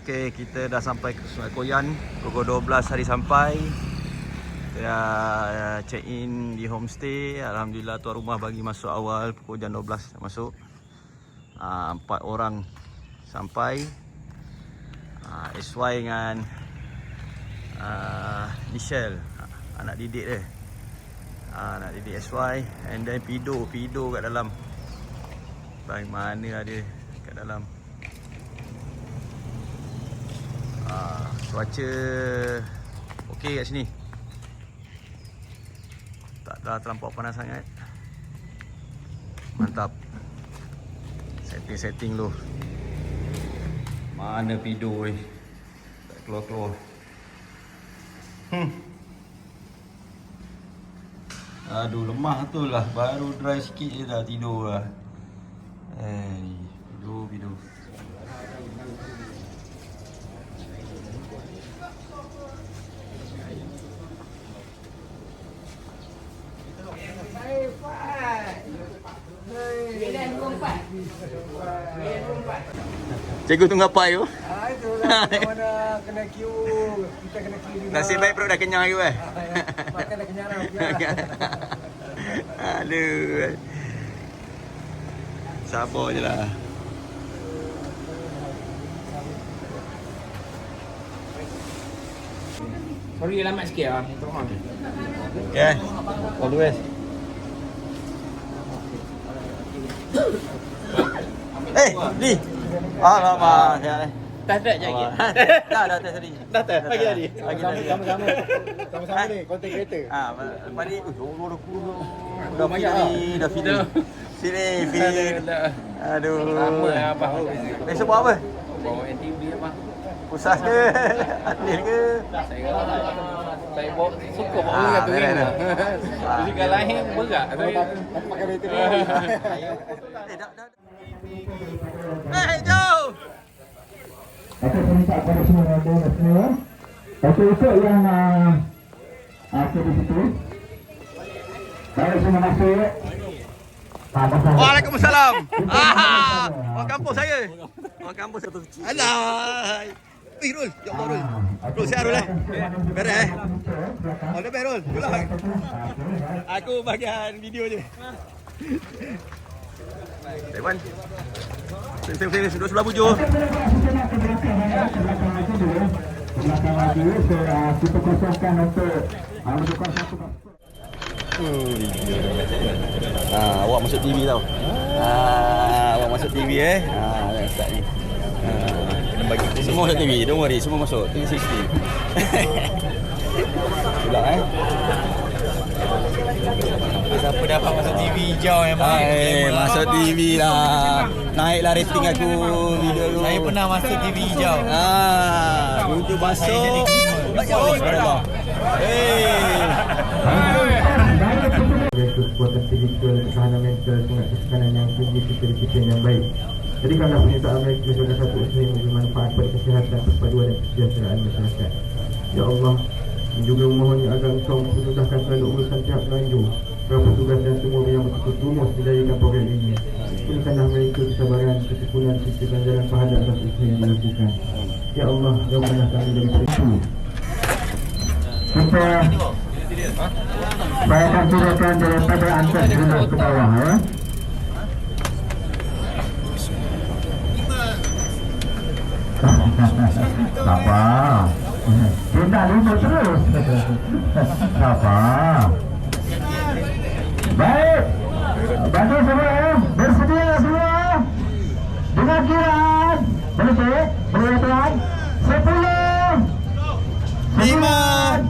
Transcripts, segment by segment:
Okey, kita dah sampai ke Sungai Koyan. Pukul 12 hari sampai. Kita check in di homestay. Alhamdulillah tuan rumah bagi masuk awal pukul jam 12 masuk. 4 orang sampai. SY dengan Michelle, anak didik dia. Anak didik SY. And then Pido kat dalam. Bang mana ada kat dalam. Cuaca okey kat sini. Tak terlampau panas sangat. Mantap. Setting tu. Mana Pido ni? Tak keluar-keluar. Aduh, lemah tu lah. Baru dry sikit je dah tidur lah. Pido. Cikgu tunggu apa you? Itulah mana kena queue. Kita kena queue juga. Nasib baik perut dah kenyang you Makan dah kenyang dah. Aduh. Sabar je lah. Sorry lambat sikit lah. Okay. All the best. Li. Alamak, ya. Tak ada je lagi. Dah tadi. Dah pagi tadi. Sama-sama ni, konten kereta. Lepas ni, dah feeling. Feeling. Aduh. Lama lah abang. Besok buat apa? Bawa NTV apa? Pusat ke? Adil ke? Saya bawa suka bawa orang tu kan. Jadi kalau lain berat. Pakai kereta ni. Jom! Okey, saya minta kepada semua rider semua. Okey, untuk yang masuk di situ. Baik, semua masuk. Waalaikumsalam. Orang kampung saya. Orang kampung satu kecil. Alah. Rul. Ya Allah, Rul. Rul, siap Rul Beres All the best, Rul. Aku bagian video je. Taiwan. Sini, duduk sebelah bujur. Belakang lagi, kita kosongkan untuk mendukung satu. Awak masuk TV tau. Awak masuk TV start ni. Kena bagi semua masuk TV. Don't worry, semua masuk 360. Pula Siapa dapat masuk TV hijau yang baik? masuk TV lah. Naiklah rating aku video tu. Saya pernah masuk TV hijau. Untuk masuk. Subhanallah. Kekuatan fizikal, ketahanan mental, sangat kesukaran yang tinggi serta disiplin yang baik. Jadikanlah penyertaan mereka sebagai satu usaha yang bermanfaat pada kesihatan, perpaduan dan kesejahteraan masyarakat. Ya Allah, juga memohonnya agar Engkau memudahkan segala urusan pihak penganjur, para petugas dan semua yang bertumus menjayakan program ini. Berikanlah mereka kesabaran, ketekunan serta ganjaran pahala atas usaha yang dilakukan. Ya Allah, jauhkanlah kami dari peristiwa. Kita saya akan turunkan daripada atas ke bawah ya. Tak apa. Tidak lupa terus. Tak apa. Baik. Bantu semua. Bersedia semua. Dengan kiraan. Boleh? Boleh tuan? 10 9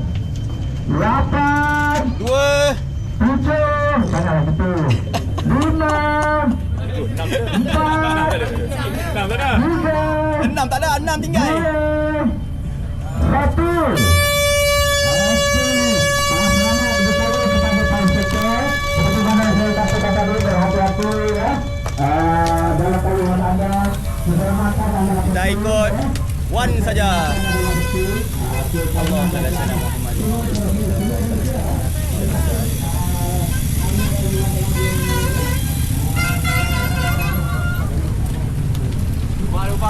8 2 7 janganlah gitu 5 4 3 6 tak ada, 6 tinggal. 1. Seperti mana saya katakan tadi, berhati-hati ya. Dalam pilihan anda, keselamatan anda. Dah ikut one saja. Allah Taala Muhammad.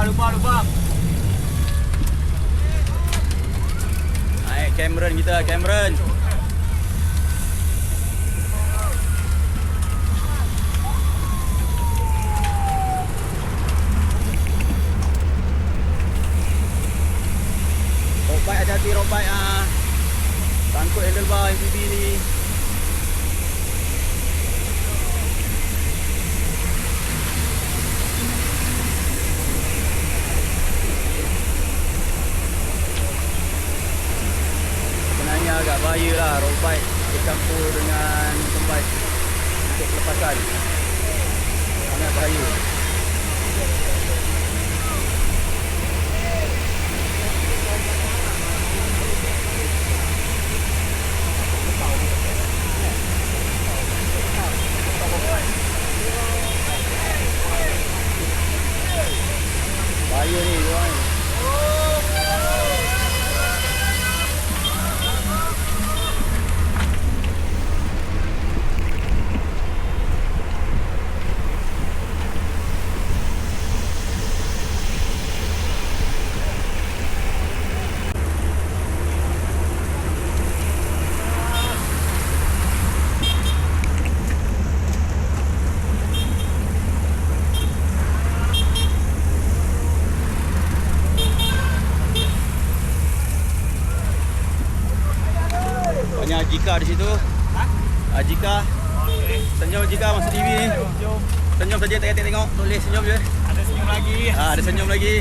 Lupa. Cameron kita, Cameron. Road bike, hati-hati road bike sangkut handlebar MTB ni. Sebenarnya agak bahaya lah road bike bercampur dengan motorbike untuk pelepasan. Sangat bahaya. Bahaya ni korang. Banyak Jika di situ. Jika. Senyum Jika masuk TV ni. Senyum saja, tak payah tengok. Boleh senyum je. Ada senyum lagi. Ada senyum lagi.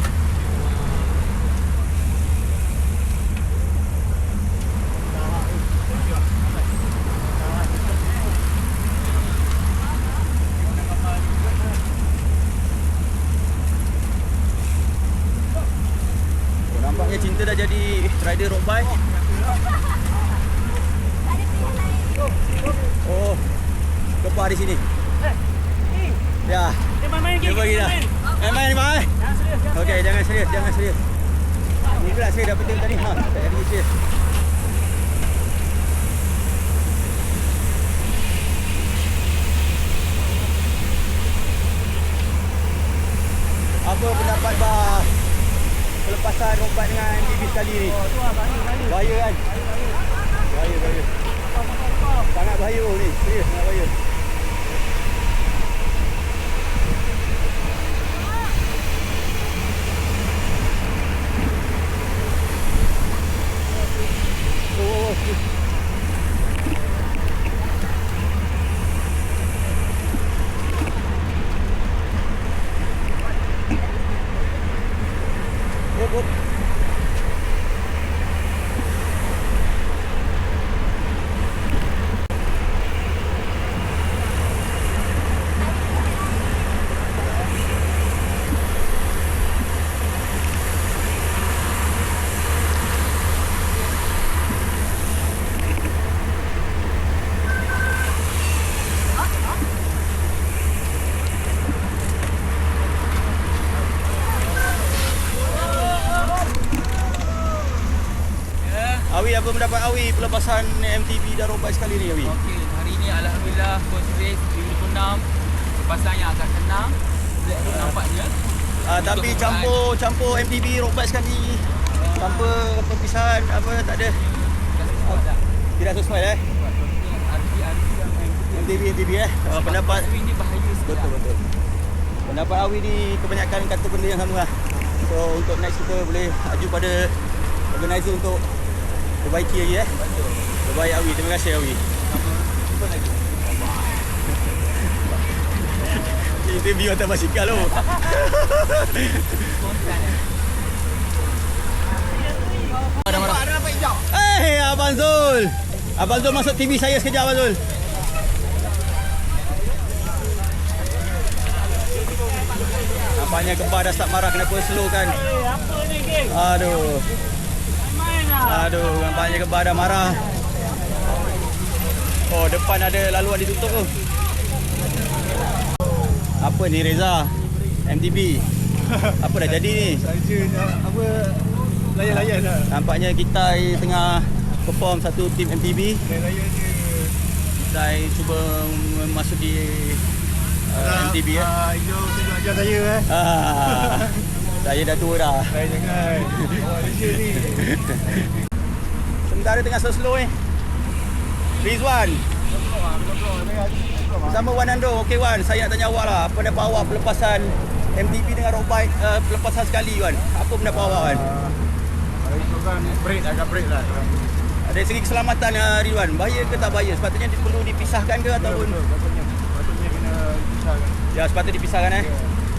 Nampaknya Cinta dah jadi rider road bike. Oh, kepar di sini. Ya. Dia bagi dah. Main. Okey, jangan serius. Ni pula saya dah petik tadi. Tak jadi serius. Apa pendapat bah pelepasan road bike dengan MTB sekali ni? Bahaya kan? Bahaya. Sangat bahaya ni, serius sangat bahaya. Awi, apa pendapat Awi pelepasan MTB dan road bike sekali ni Awi? Okey, hari ni alhamdulillah first race 2006. Lepasan yang agak tenang. Black road nampaknya. Tapi campur MTB road bike sekali tanpa perpisahan apa tak ada. Tidak sesuai MTB pendapat ini bahaya sekali. betul. Pendapat Awi ni kebanyakan kata benda yang sama lah. So untuk next kita boleh aju pada organizer untuk perbaiki lagi Terbaik Awi, terima kasih Awi. Jumpa lagi. Interview atas basikal tu. Abang Zul. Abang Zul masuk TV saya sekejap Abang Zul. Nampaknya kembar dah start marah, kenapa slow kan? Apa ni geng? Aduh, nampaknya kembar dah marah. Oh, depan ada laluan ditutup tu. Apa ni Reza? MTB. Apa dah jadi ni? Saja apa layan-layan lah. Nampaknya kita tengah perform satu tim MTB. Layan je. Kita cuba masuk di MTB Hijau tunjuk ajar saya saya dah tua dah. Jangan. Awak Malaysia ni. Sementara tengah slow-slow ni. Rizwan. Bersama Wan Ando. Okey Wan, saya nak tanya awak lah. Apa pendapat awak pelepasan MTB dengan road bike pelepasan sekali Wan? Apa pendapat awak Wan? Kalau itu kan agak break lah. Dari segi keselamatan Ridwan, bahaya ke tak bahaya? Sepatutnya perlu dipisahkan ke ataupun? Patutnya kena pisahkan. Ya, sepatutnya dipisahkan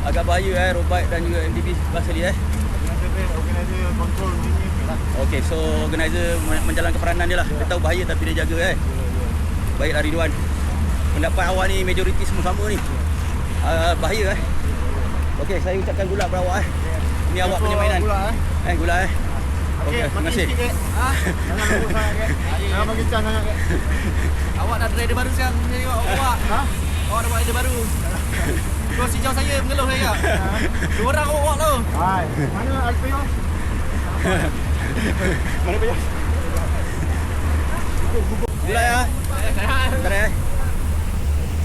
Agak bahaya road bike dan juga MTB kelas ni Organizer kontrol ni lah. Okey, so organizer menjalankan peranan dia lah. Dia tahu bahaya tapi dia jaga Baiklah Ridwan. Pendapat awak ni majoriti semua sama ni. Bahaya Okey, saya ucapkan gula kepada awak Ini awak punya mainan. Gula Okey, terima kasih. Jangan lembut sangat Jangan bagi chance sangat Awak dah rider baru sekarang. Saya tengok awak. Awak dah buat rider baru. Kau si jauh saya mengeluh saya. Dua orang awak tu. Hai, mana Alpio? Mana bayar? Gula ya? Bentar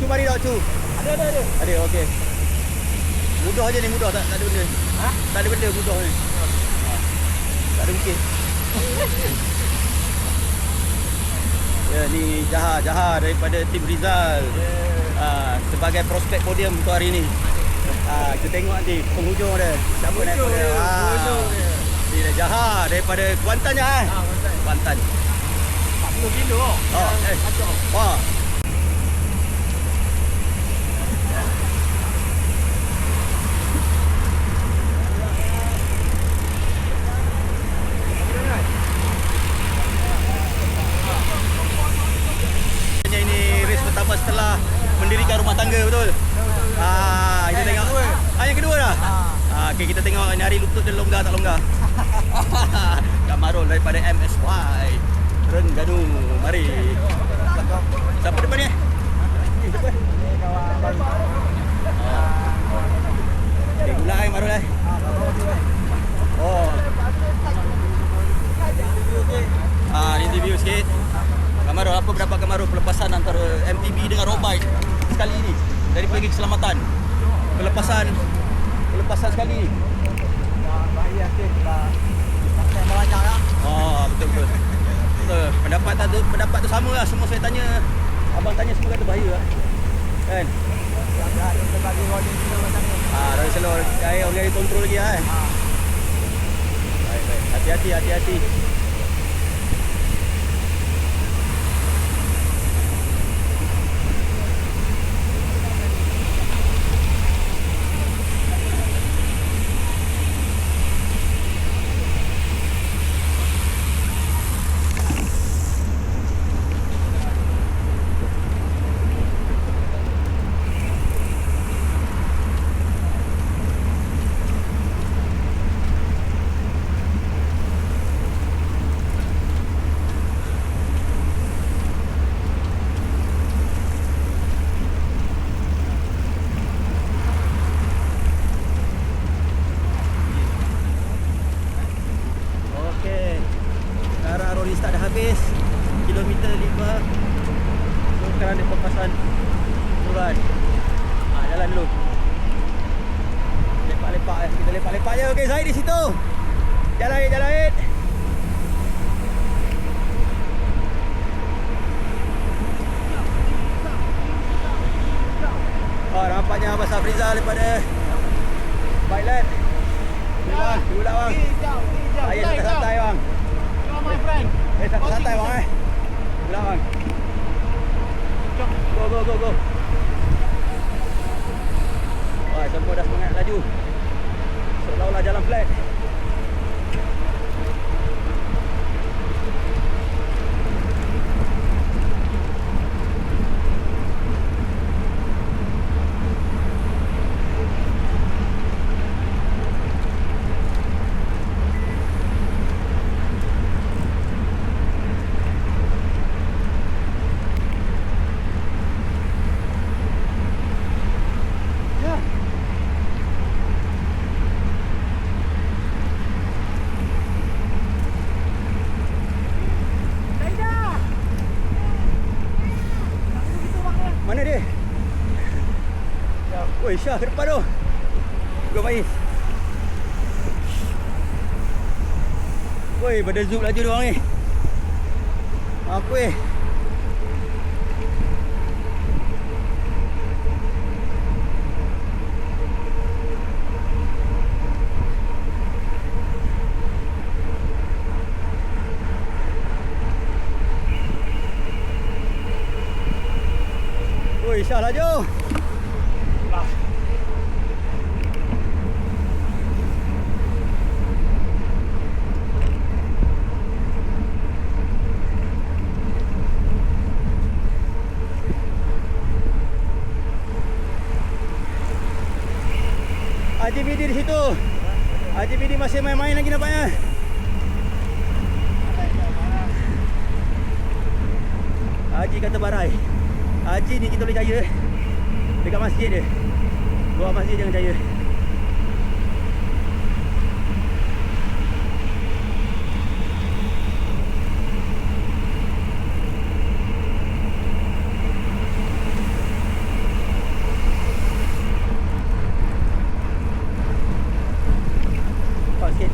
Cu mari tak cu? Ada. Ada, okey. Mudah je ni, mudah. Tak ada benda. Tak ada benda, mudah ni. Tak ada bukit. Ya, ni Jaha daripada tim Rizal. Sebagai prospek podium untuk hari ni. Kita tengok nanti penghujung dia. Siapa naik podium? Ni dah Jaha daripada Kuantan je Kuantan. 40 kilo. Wah. Ini race pertama setelah mendirikan rumah tangga, betul? Kita tengok. Yang kedua dah? Okey, kita tengok ini hari lutut dia longgar tak longgar. Kak Marul daripada MSY Terengganu. Mari. Siapa depan ni? Siapa? Okey, gula Marul interview sikit. Kak Marul, apa pendapat Kak Marul pelepasan antara MTB dengan road bike sekali ni dari segi keselamatan? Pelepasan sekali ni. Bahaya sikit. Tak banyak lah. Betul. Pendapat tu sama lah. Semua saya tanya. Abang tanya semua kata bahaya lah. Kan? Kita bagi rolling dulu macam ni. Rolling slow. Orang jadi kontrol lagi kan? Baik. Hati-hati. Start dah habis. Kilometer 5. So sekarang dia pelepasan turun. Jalan dulu. Lepak-lepak kita lepak-lepak je. Okey, Zaid di situ. Jalan. Nampaknya Abang Safrizal daripada Bailan. Bang, dulu bang. Ayo santai bang. My friend. Santai bang Ulang bang. Go. Semua dah semangat laju. Seolah-olah jalan flat. Mana dia? Woi, Syah ke depan tu. Go baik. Woi, pada zoom laju dia orang ni. Apa eh? Oi, Syah laju. Haji Bidi di situ. Haji Bidi masih main-main lagi nampaknya. Haji kata barai. Haji ni kita boleh jaya dekat masjid dia. Luar masjid jangan jaya. Sikit.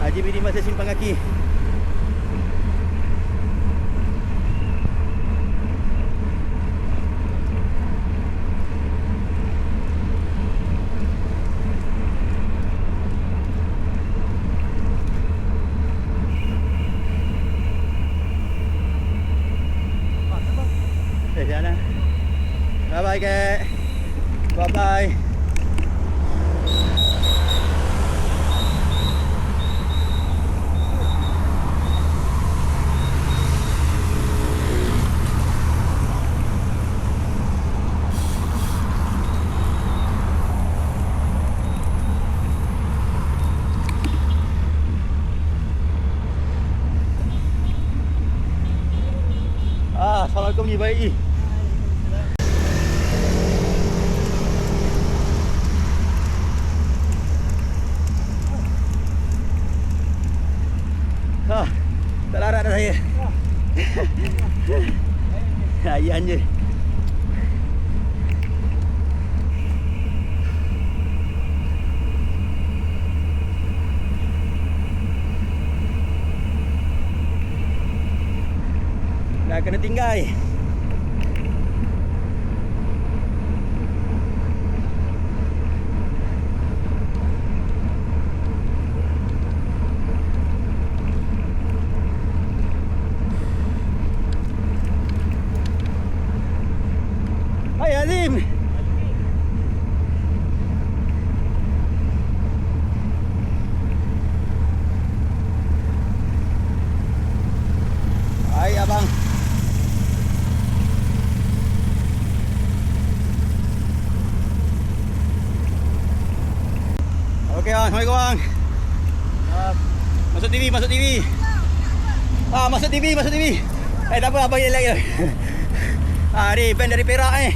Haji Bidi masih simpang kaki. Sana. Bye bye kek. Bye bye. Assalamualaikum ni baik. Ha, tak larat dah saya. Ayan je. Dah kena tinggal. Hai Azim. Hai abang. Okey bang, assalamualaikum bang. Masuk TV, masuk TV. Masuk TV, masuk TV. Tak apa, abang relax je. Ni band dari Perak ni.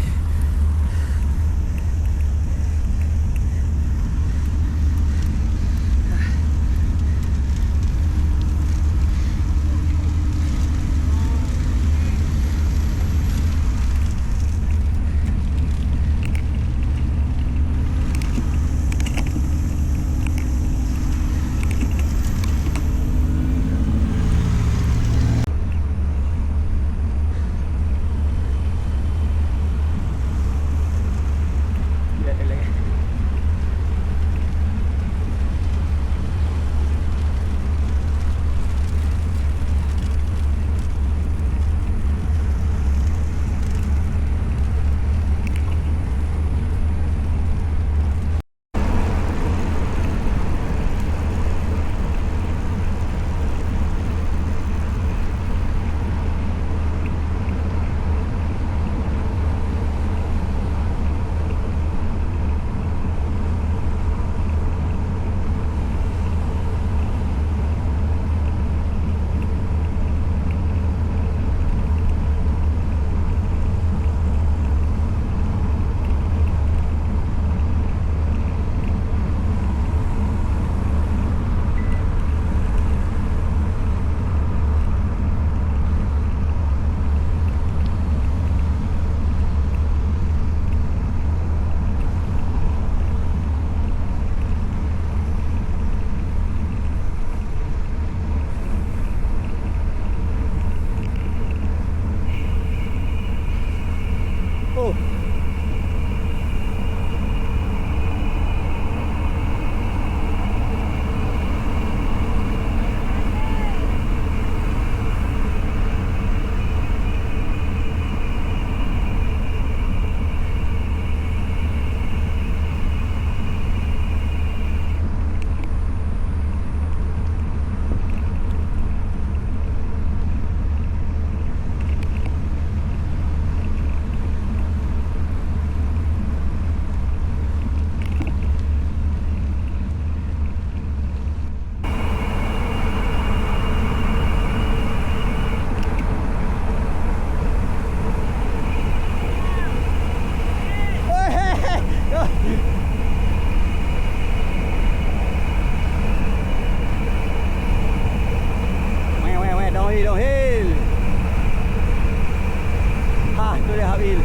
nak Bil.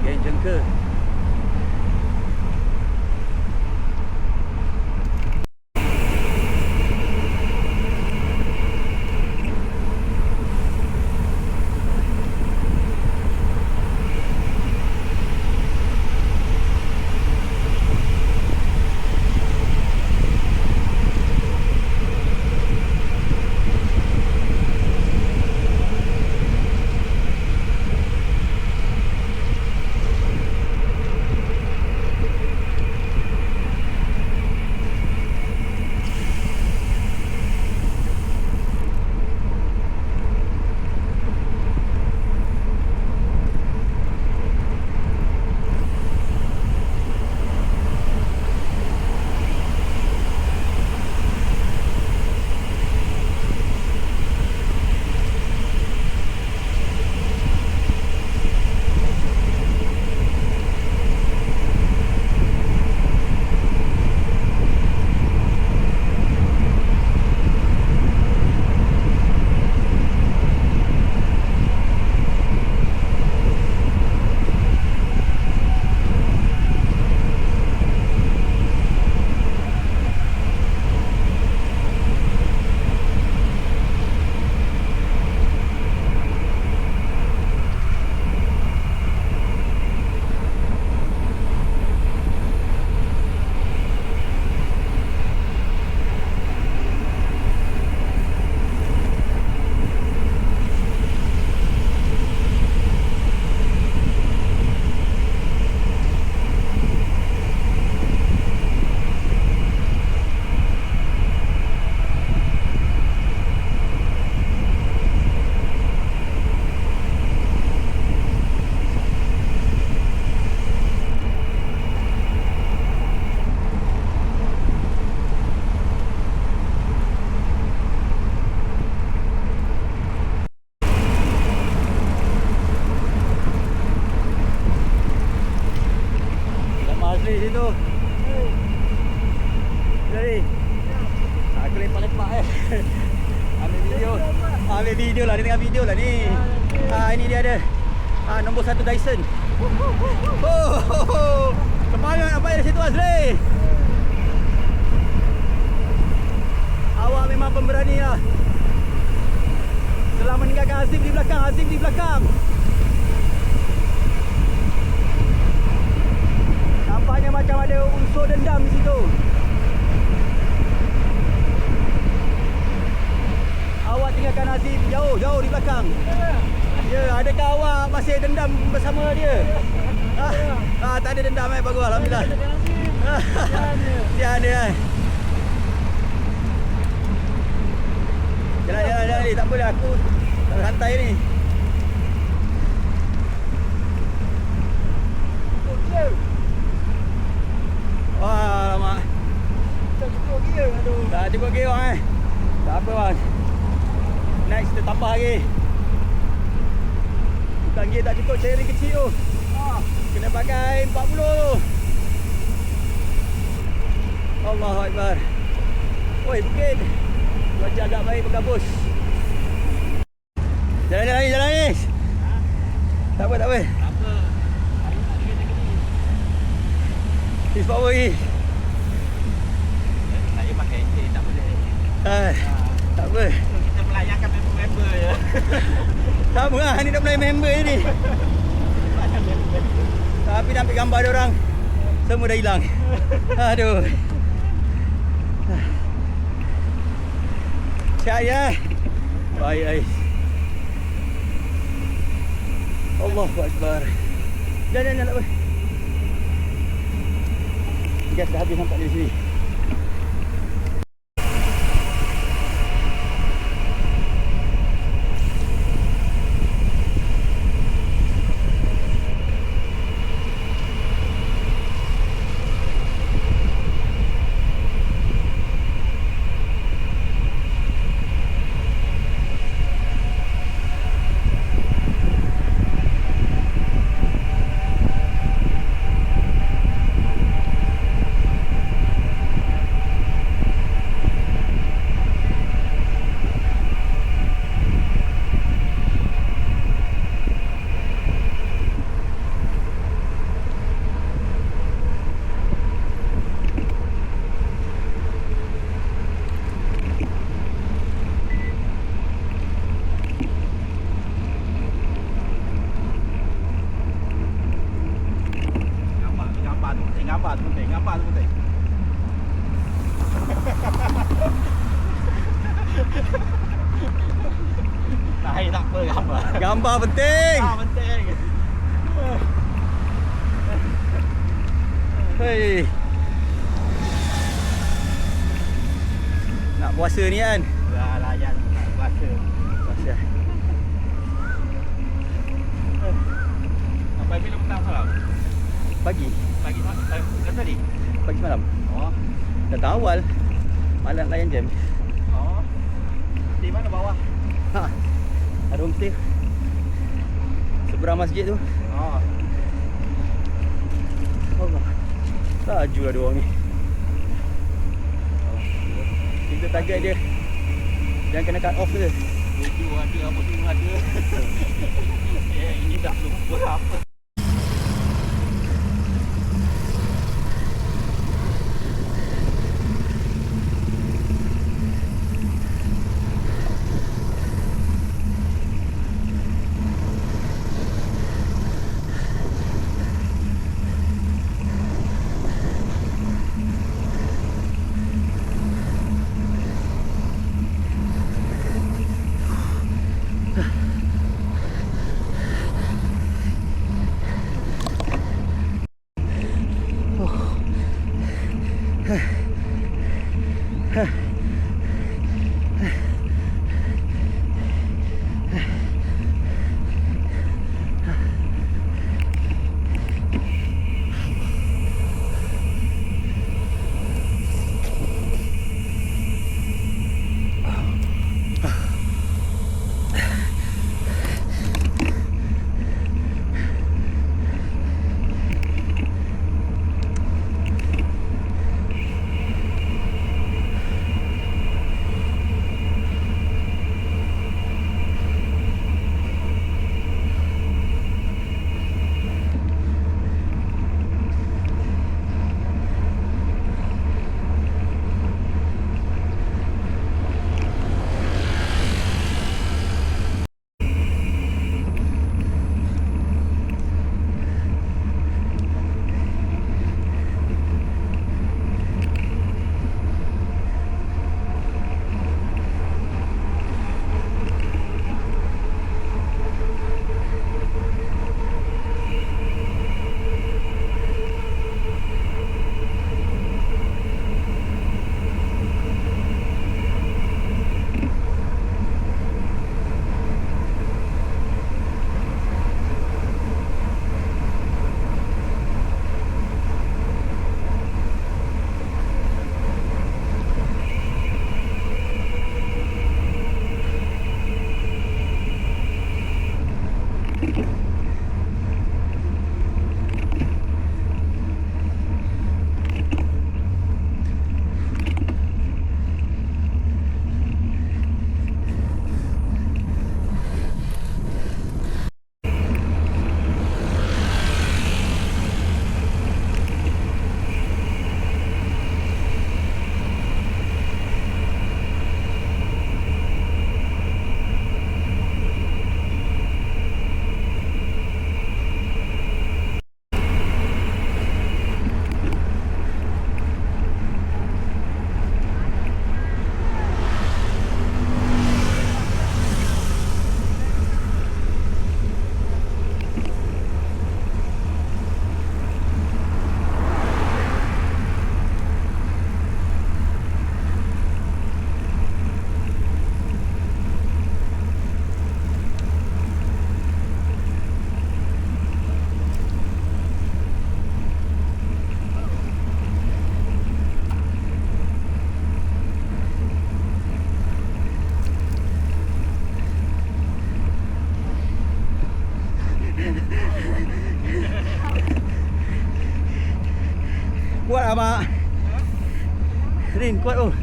Geng-geng jengka. Asli situ. Jadi aku lepak-lepak ambil video lah, dia tengah video lah ni. Ini dia ada nombor 1 Dyson. Semangat apa yang di situ Asli. Awak memang pemberani lah. Setelah meninggalkan Hazim di belakang. Nampaknya macam ada unsur dendam di situ. Awak tinggalkan Hazim jauh di belakang. Ya, adakah awak masih dendam bersama dia? Tak ada dendam bagus alhamdulillah. Dia ada. Jalan ni, tak apalah aku santai ni. Wah, lama. Tak cukup gear tu. Tak cukup gear bang. Tak apa bang. Next kita tambah lagi. Bukan gear tak cukup, sharing kecil tu. Kena pakai 40 tu. Allahu Akbar. Oi, bukit. Cuaca agak baik bergabus. Jalan ni. Tak apa. Hari nak kerja ni. This power lagi. Saya pakai tak boleh. Tak apa. Kita Sama lah, ni dah mulai member je ni. Tapi nak ambil gambar dia orang, semua dah hilang. Aduh. Caya. Baik, baik. Allahu Akbar. Jangan tak apa. Gas dah habis nampak di sini. Gambar tu penting. Tak apa gambar. Gambar penting. Penting. Hei. Nak puasa ni kan? Dah layan puasa. Puasa. Sampai bila petang malam? Pagi. Pagi kan tadi? Pagi semalam. Oh. Datang awal. Malam layan jam. Oh. Di mana bawah? Ha. Ada homestay. Seberang masjid tu. Oh. Allah. Laju lah dia orang ni. Kita target dia. Jangan kena cut off je. Video ada, apa semua ada. Ini dah lupa apa. mak. Rin kuat oh.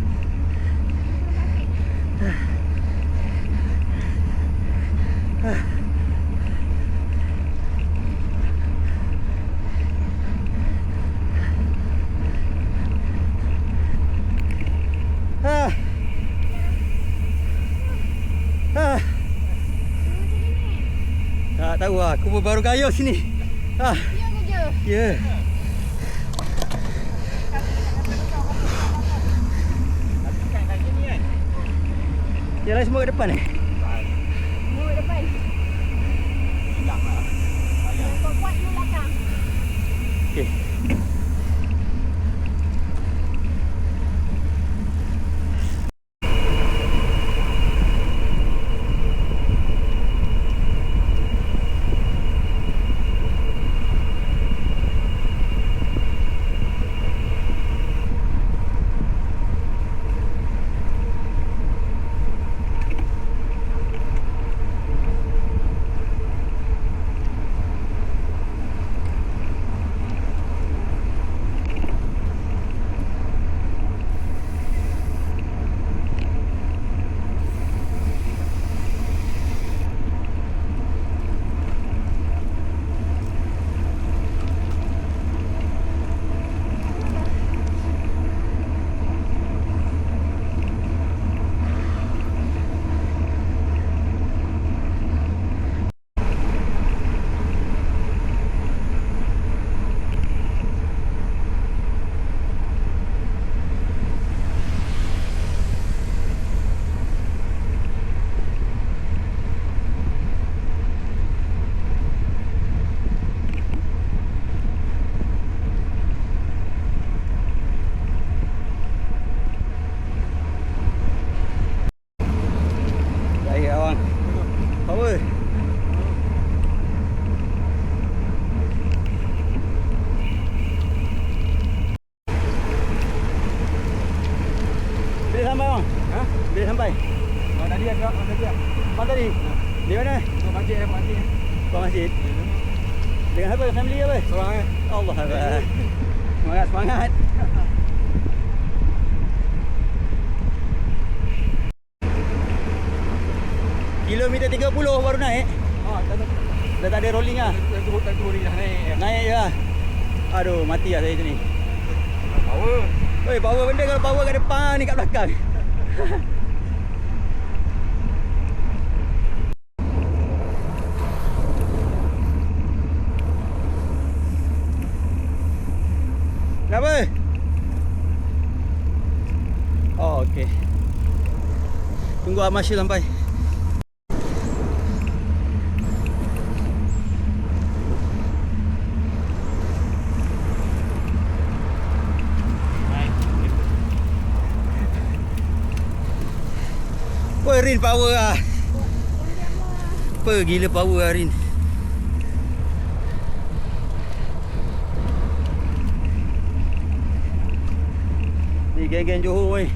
Tak tahu lah, aku pun baru kaya sini. Ya ke je? Ya. Yang lain semua kat depan eh? Mulut depan. Yang kuat-kuat di belakang. Okey. Baik awang. Power. Bila sampai awang? Ha? Bila sampai? Tadi agak tadi. Mana tadi? Di mana? Masjid masjid. Buat masjid. Dengan apa? Family apa? Seorang eh. Allah Akbar. Semangat, semangat. Kilometer 30 baru naik. Dah tak ada rolling lah. Tak turun ni dah naik. Naik je lah. Aduh, mati lah saya tu ni. Power. Oi, power benda kalau power kat depan ni kat belakang. Kenapa? Oh, okey. Tunggu Amasya sampai. Wah, Rin power lah. Apa gila power lah Rin. Ni geng-geng Johor weh.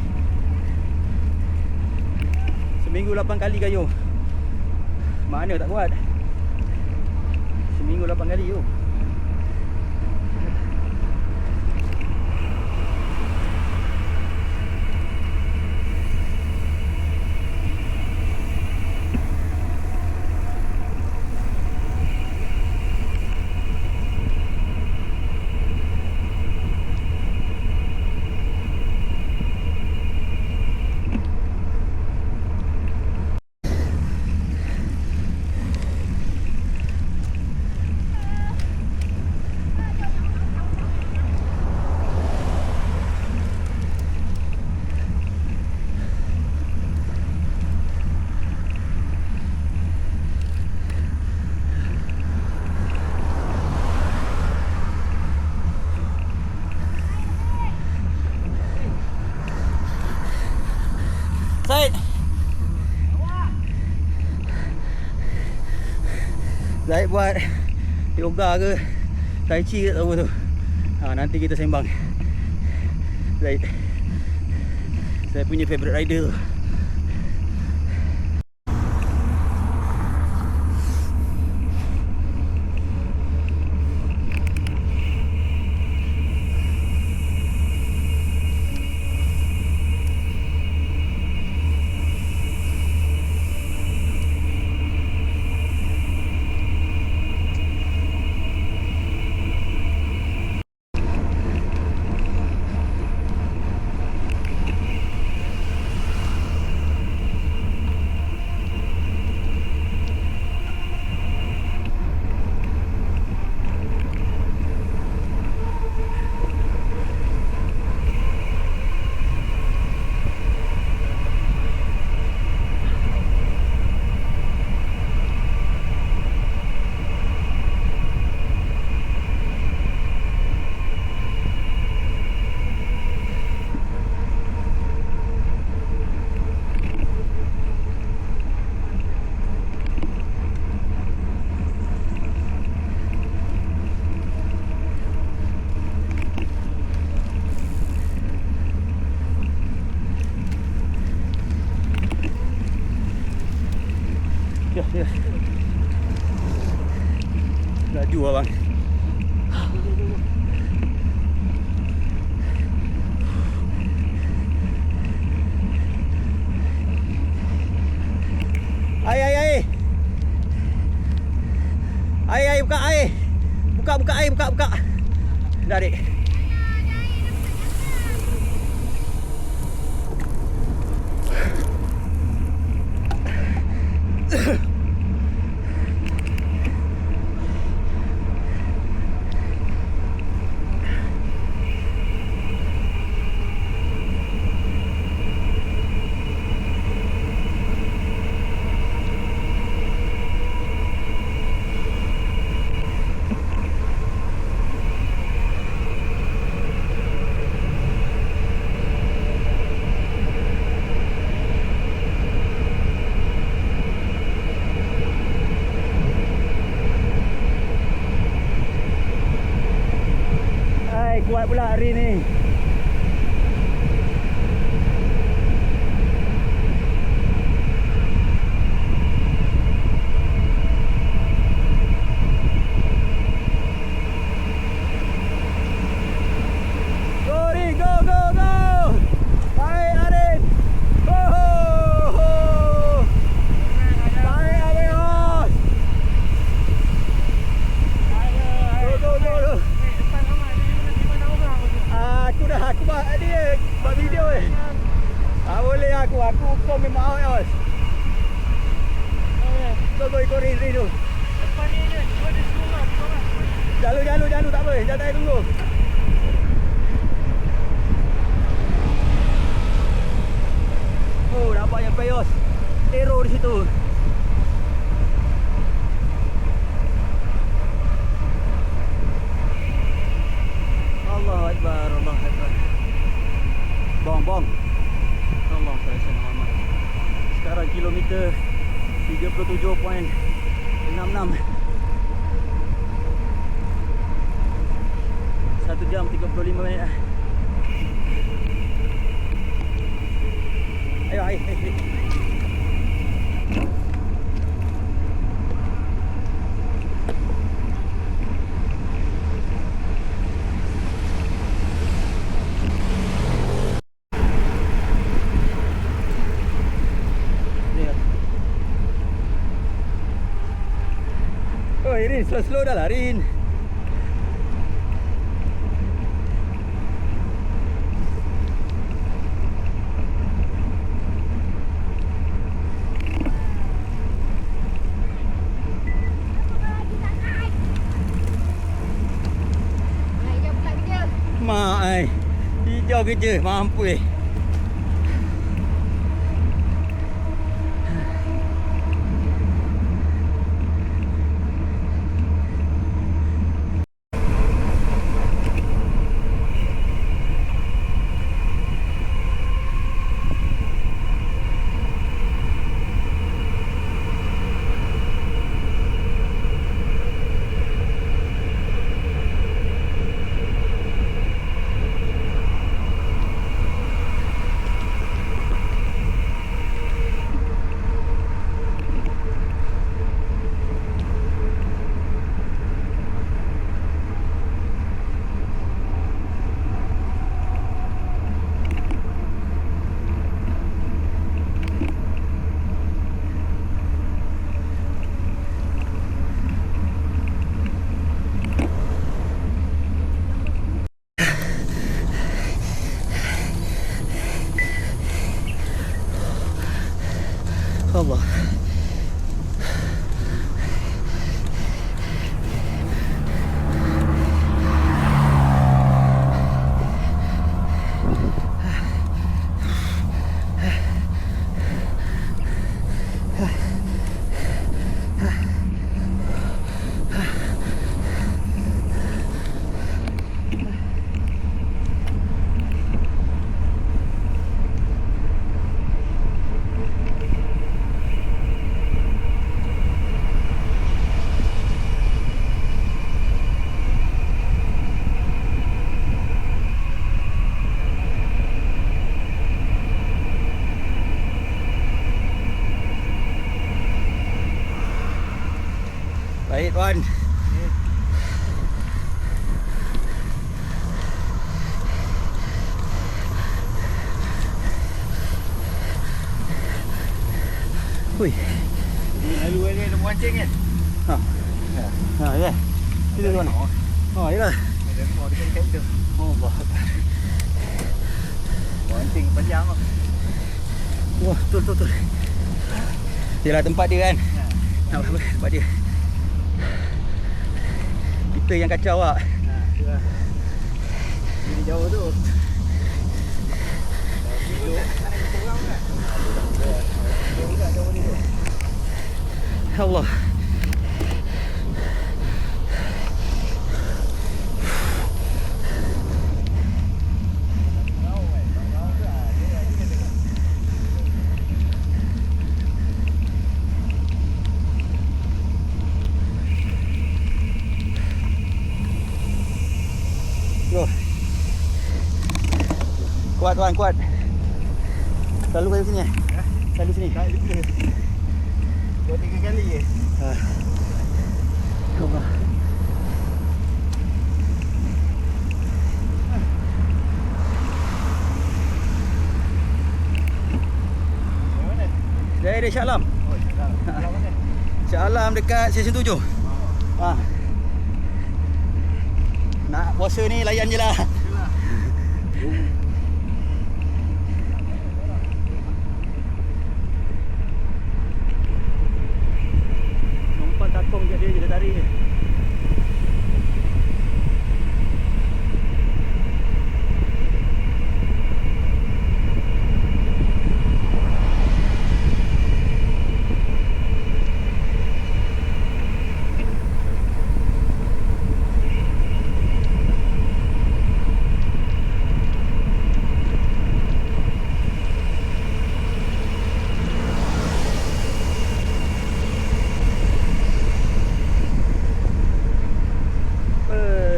Seminggu 8 kali kayu. Mana tak kuat. Seminggu 8 kali tu. Said. Zaid buat yoga ke tai chi ke tahu tu. Nanti kita sembang. Zaid. Saya punya favorite rider tu. Ya, ya. Laju abang. Ai. Ai, buka ai. Buka ai, buka. Dah, Dik. Kuat pula hari ni. Go. Baik Arin. Baik Arin. Go. Aku buat dia buat video ni. Boleh aku kau memang out bos. Go ikut Rin tu. Depan ni dia ada semua. Jalu tak apa. Jangan tunggu. Oh, nampak yang payos. Arrow di situ. Allahu Akbar. Bong. Allah Subhanahu Muhammad. Sekarang kilometer 37.66. 1 jam 35 minit. Ayo. Oh, Rin, slow dah lah, Rin. Mak ai. Hijau kerja, mampu eh. Allah. Baik tuan. Hui. Lalu ni nak mancing kan? Ha. Ha ya. Itu tuan. Oh iyalah. Ada mau dekat tu. Oh Allah. Mancing panjang tu. Wah, betul. Itulah tempat dia kan. Nak apa tempat dia. Kita yang kacau ah. Ha, itulah. Ini jauh tu. Allah. Yo. Kuat tuan, kuat. Selalu ke sini? Selalu sini. Dua tiga kali je. Allah. Dari Shah Alam. Oh, Shah mana? Shah Alam dekat stesen 7. Ha. Nak puasa ni layan je lah. Nampak takong je dia tarik je.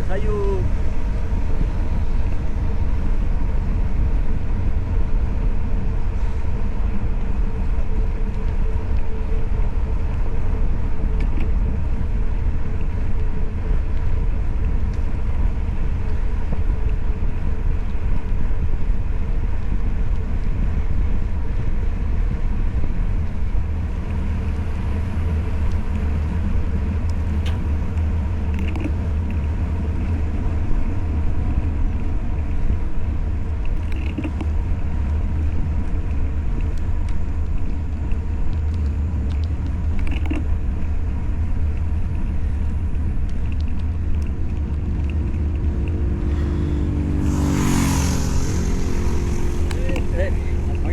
Sayur.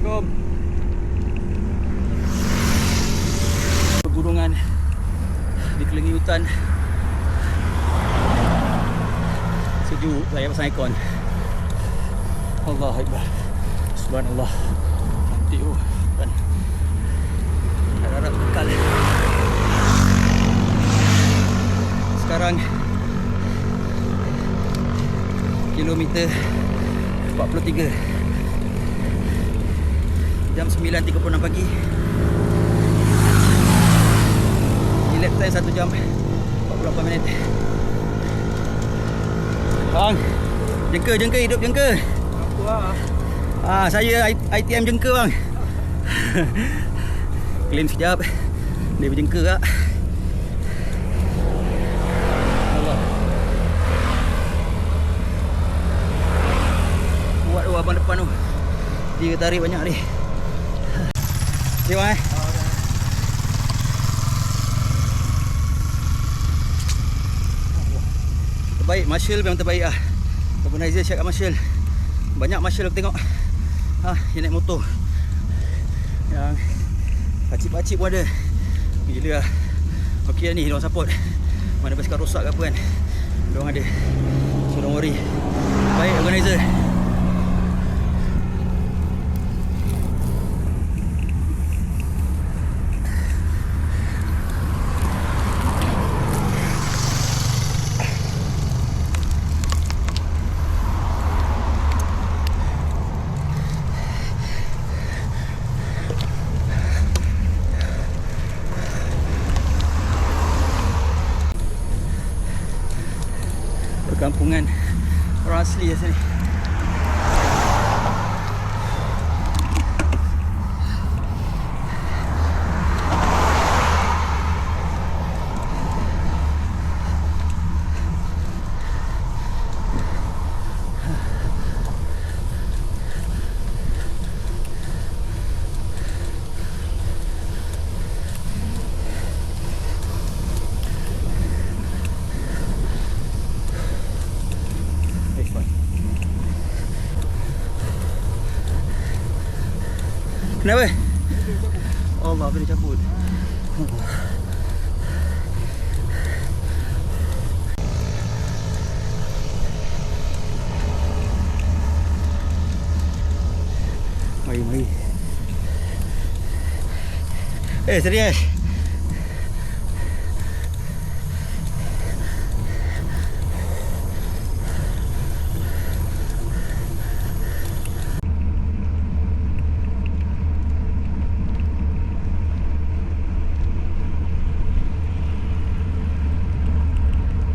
Assalamualaikum. Pegunungan dikelilingi hutan. Sejuk, saya pasang aircon. Allah Akbar. Subhanallah. Cantik tu. Dan harap kekal. Sekarang kilometer 43. Jam 9.36 pagi. Lap time 1 jam 48 minit. Bang, jengka hidup jengka. Apa lah? Saya ITM jengka bang. Claim sekejap. Dia berjengka tak? Allah. Kuat tu abang depan tu. Dia tarik banyak ni. Terima kasih bang. Terbaik, Marshall memang terbaik lah. Organizer siap kat Marshall. Banyak Marshall aku tengok. Yang naik motor. Yang pakcik-pakcik pun ada. Gila lah. Okey lah ni, diorang support. Mana basikal rosak ke apa kan, diorang ada. So don't worry. Baik organizer. Perkampungan orang asli kat sini. Kenapa? Allah, boleh cabut. Mari. Serius.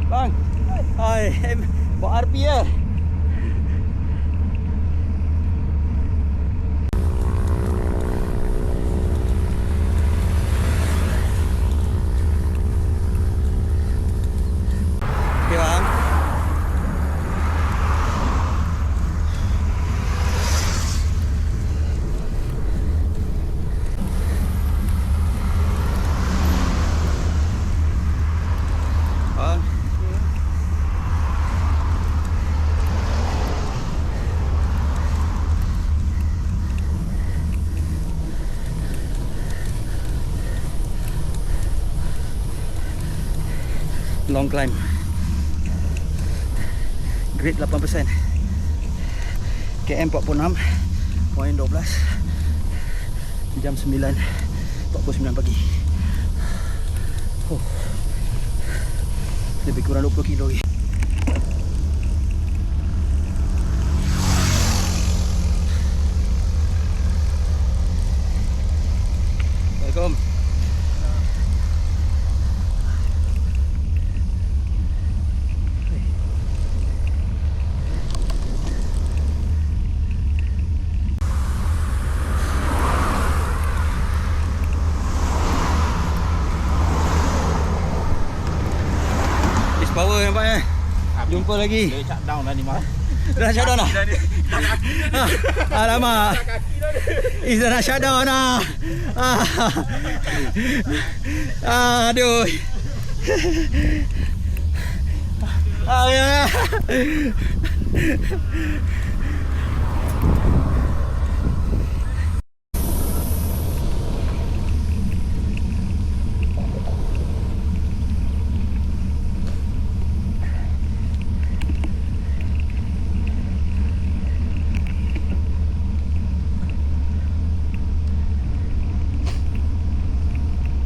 Bang. Hai, bawa RP ya. Okey bang. Bang. Long climb. Grade 8%. KM 46.12. Jam 9.49 pagi. Lebih kurang 20 kilo lagi. Assalamualaikum. Power nampaknya. Jumpa lagi. Dia shut down dah ni mah. Dah shut down dah? Alamak. Is dah shut down dah. Aduh. Ya.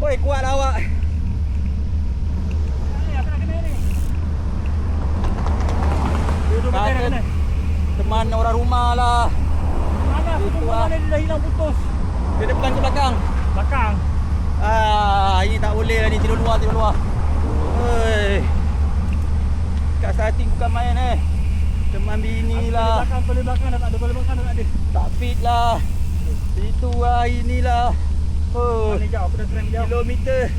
Oi, kuat awak. Teman orang rumah lah. Mana pertemuan dia dah hilang putus. Dia depan ke belakang? Belakang. Ini tak boleh lah ni, tidur luar. Oi. Kat starting bukan main Teman bini lah. Boleh belakang dah tak ada, boleh belakang dah tak ada. Tak fit lah. Itu lah, inilah. Mana jauh, aku dah tram jauh. Kilometer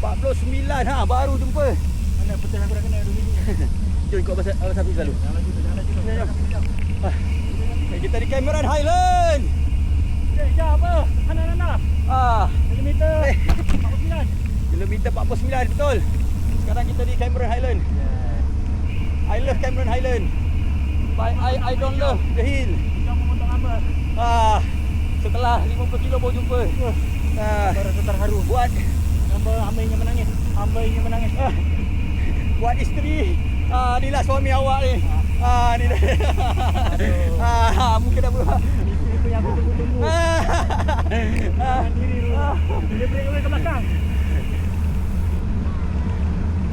49 baru jumpa. Mana petas aku dah kena 2 minit. Jom ikut pasal sapi selalu. Jangan laju. Kita di Cameron Highland. Jauh apa? Mana? Kilometer 49. Kilometer 49 betul. Sekarang kita di Cameron Highland. I love Cameron Highland. But I don't love the hill. Jauh memotong apa? Setelah 50 kilo baru jumpa. Rasa terharu. Buat hamba ingin menangis. Buat isteri. Inilah suami awak ni. Ni dah. Mungkin dah berubah. Isteri tu yang aku tunggu-tunggu. Diri dulu. Dia break away ke belakang.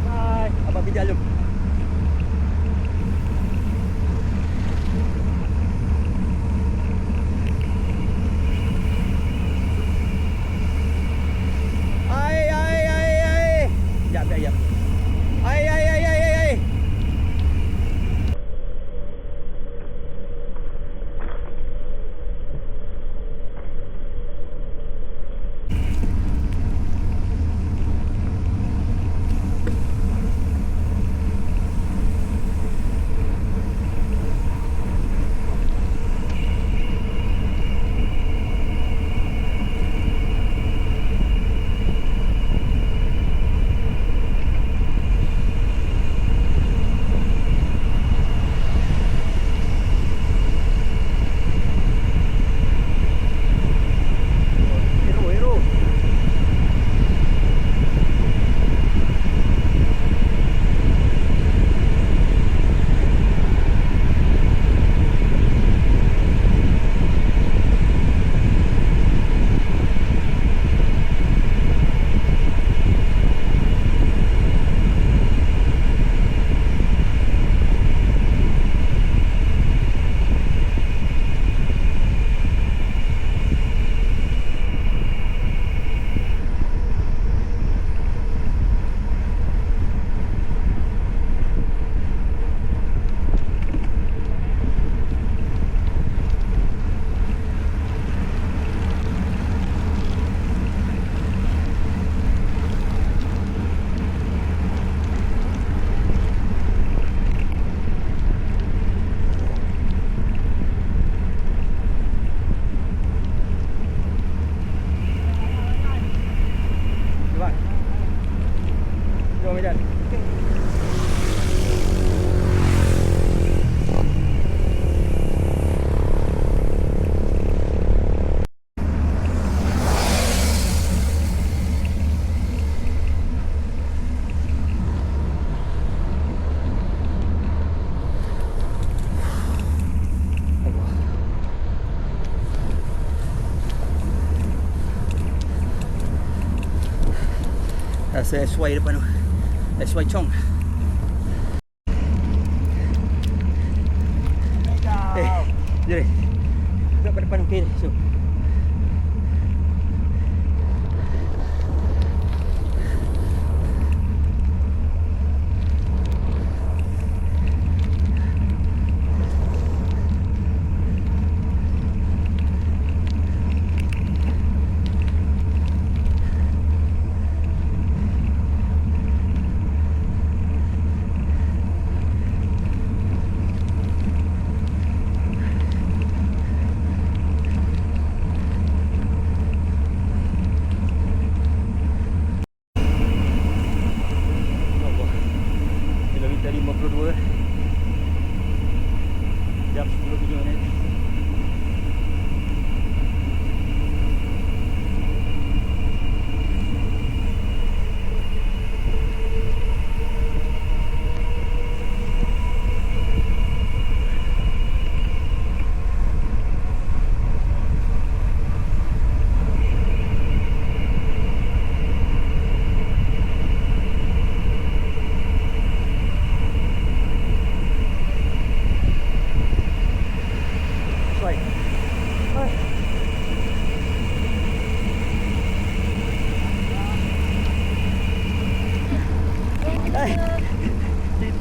Bye. Abang pijak jom. Ai. Sekejap. Ai. Rasa SY depan tu. SY Chong. Jom ni. Dekat pada depan okey. So. Kilometer 52 jam 10.7 minit.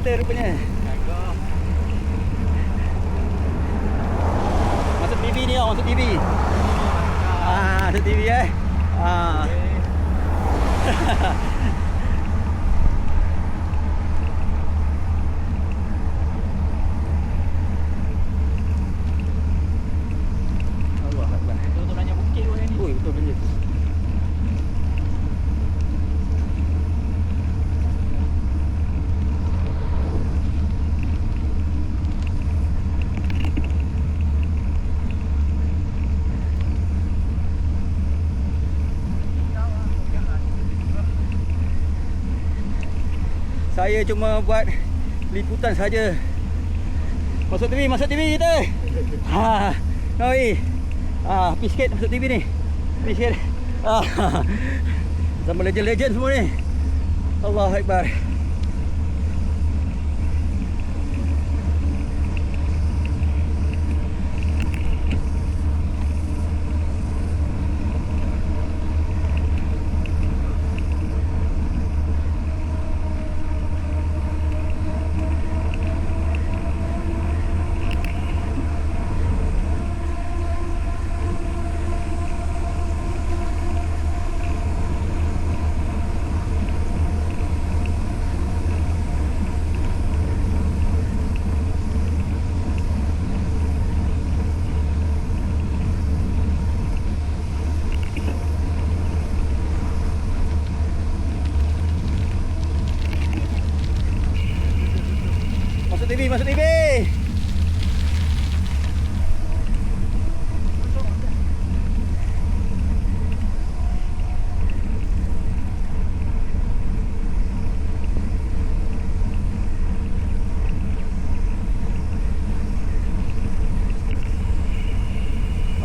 Cinta rupanya. Masuk TV ni oh, masuk TV. Masuk TV Allah Akbar. Betul banyak bukit pun ni. Oi, betul betul. Saya cuma buat liputan saja. Masuk TV kita. Oi. Pergi sikit masuk TV ni. Pergi sikit. Sama legend-legend semua ni. Allahu Akbar. Masuk TV.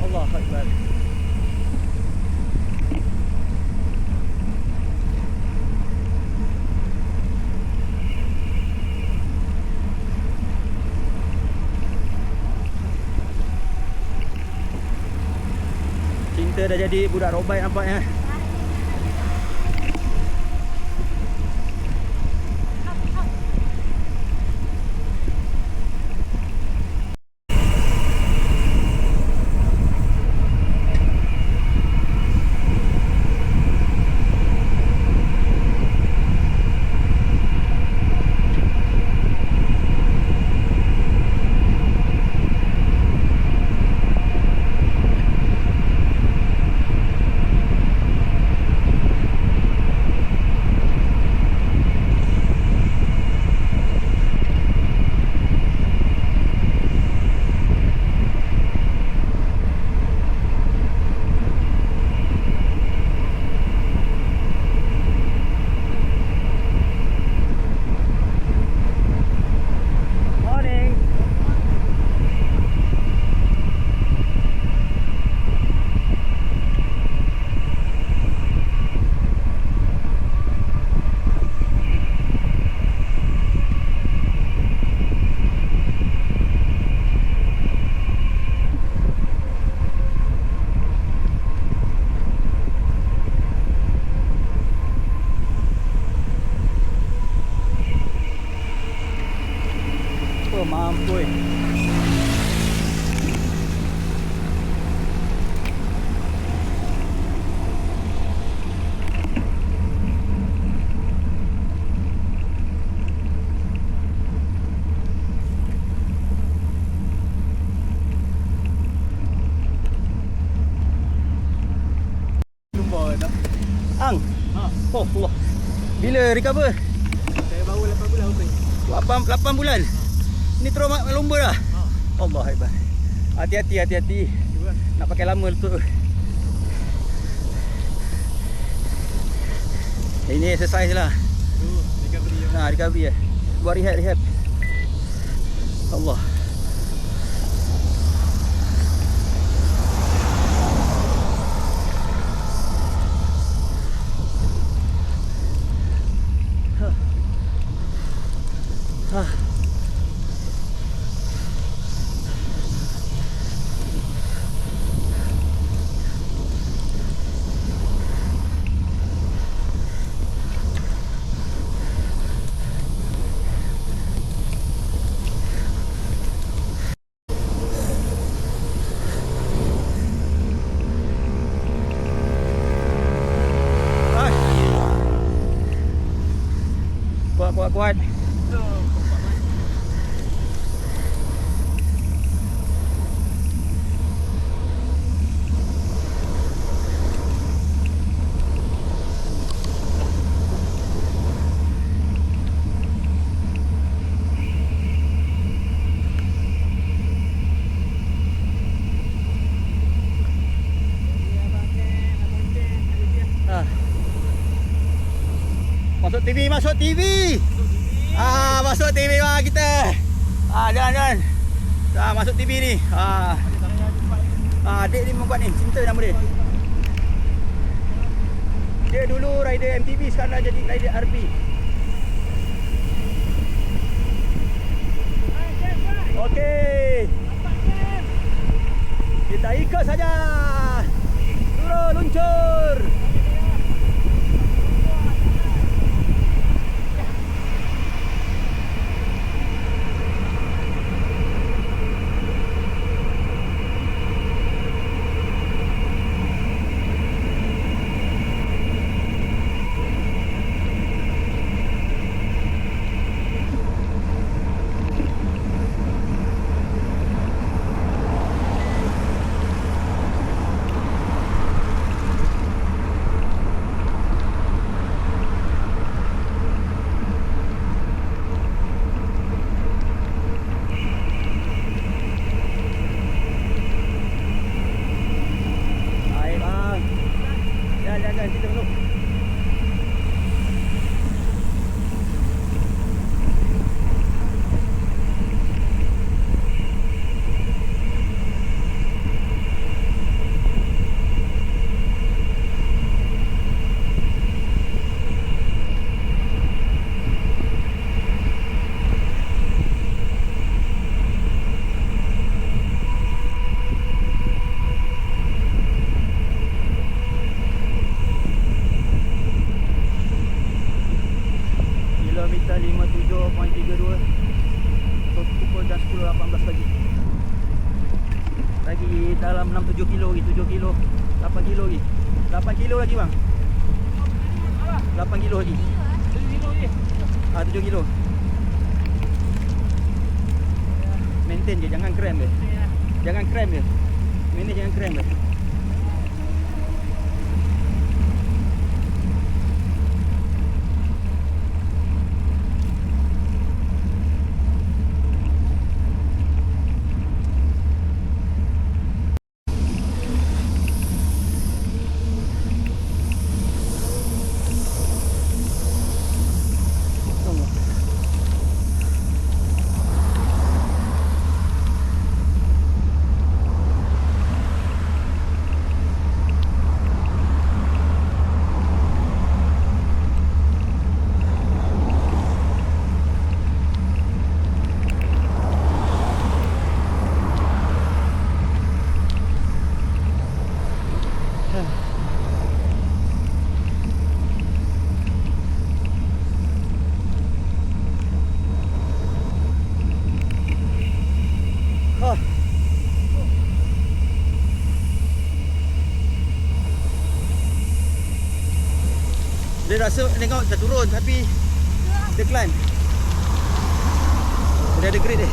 Allah Akbar. Cinta dah jadi budak road bike nampaknya. Hang. Oh Allah. Bila recover? Saya baru 8 bulan open. 8 bulan. Ni terus lomba dah. Allah hebat. Hati-hati. Nak pakai lama lutut tu. Ini exercise lah. Recovery. Buat rehab. Allah. Kuat. Masuk TV. Masuk TV bang kita. Jalan. Masuk TV ni. Adik ni membuat ni, Cinta nama dia. Dia dulu rider MTV, sekarang dah jadi rider RB. Okey. Kita ikut saja. Turun luncur. Jalan kita masuk. Kilometer 57.32 pukul dah 10.18 pagi. Lagi dalam 6-7 kilo lagi, 7 kilo, 8 kilo lagi. 8 kilo lagi bang. 8 kilo lagi. 7 kilo. Maintain je, jangan cram dia. Jangan cram dia. Manage jangan cram dia. Dia rasa tengok dah turun tapi dia climb. Dia ada grade dia.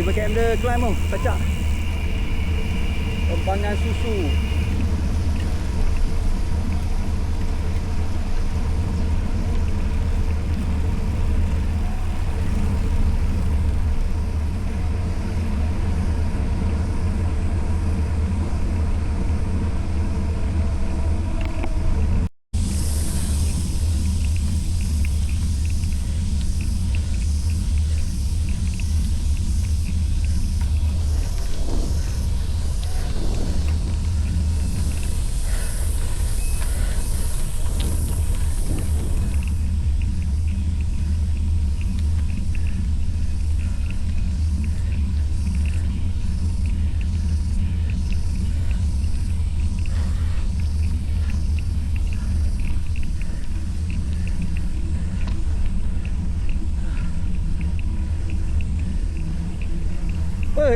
km dia climb tu, pecah. Kembangan susu.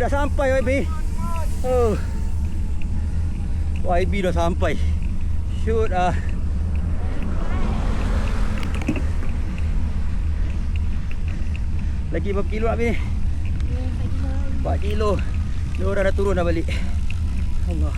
Dah sampai YB. Oh. YB dah sampai. Shoot ah. Lagi berapa kilo nak pergi ni? 4 kilo. Dia orang dah turun dah balik. Allah.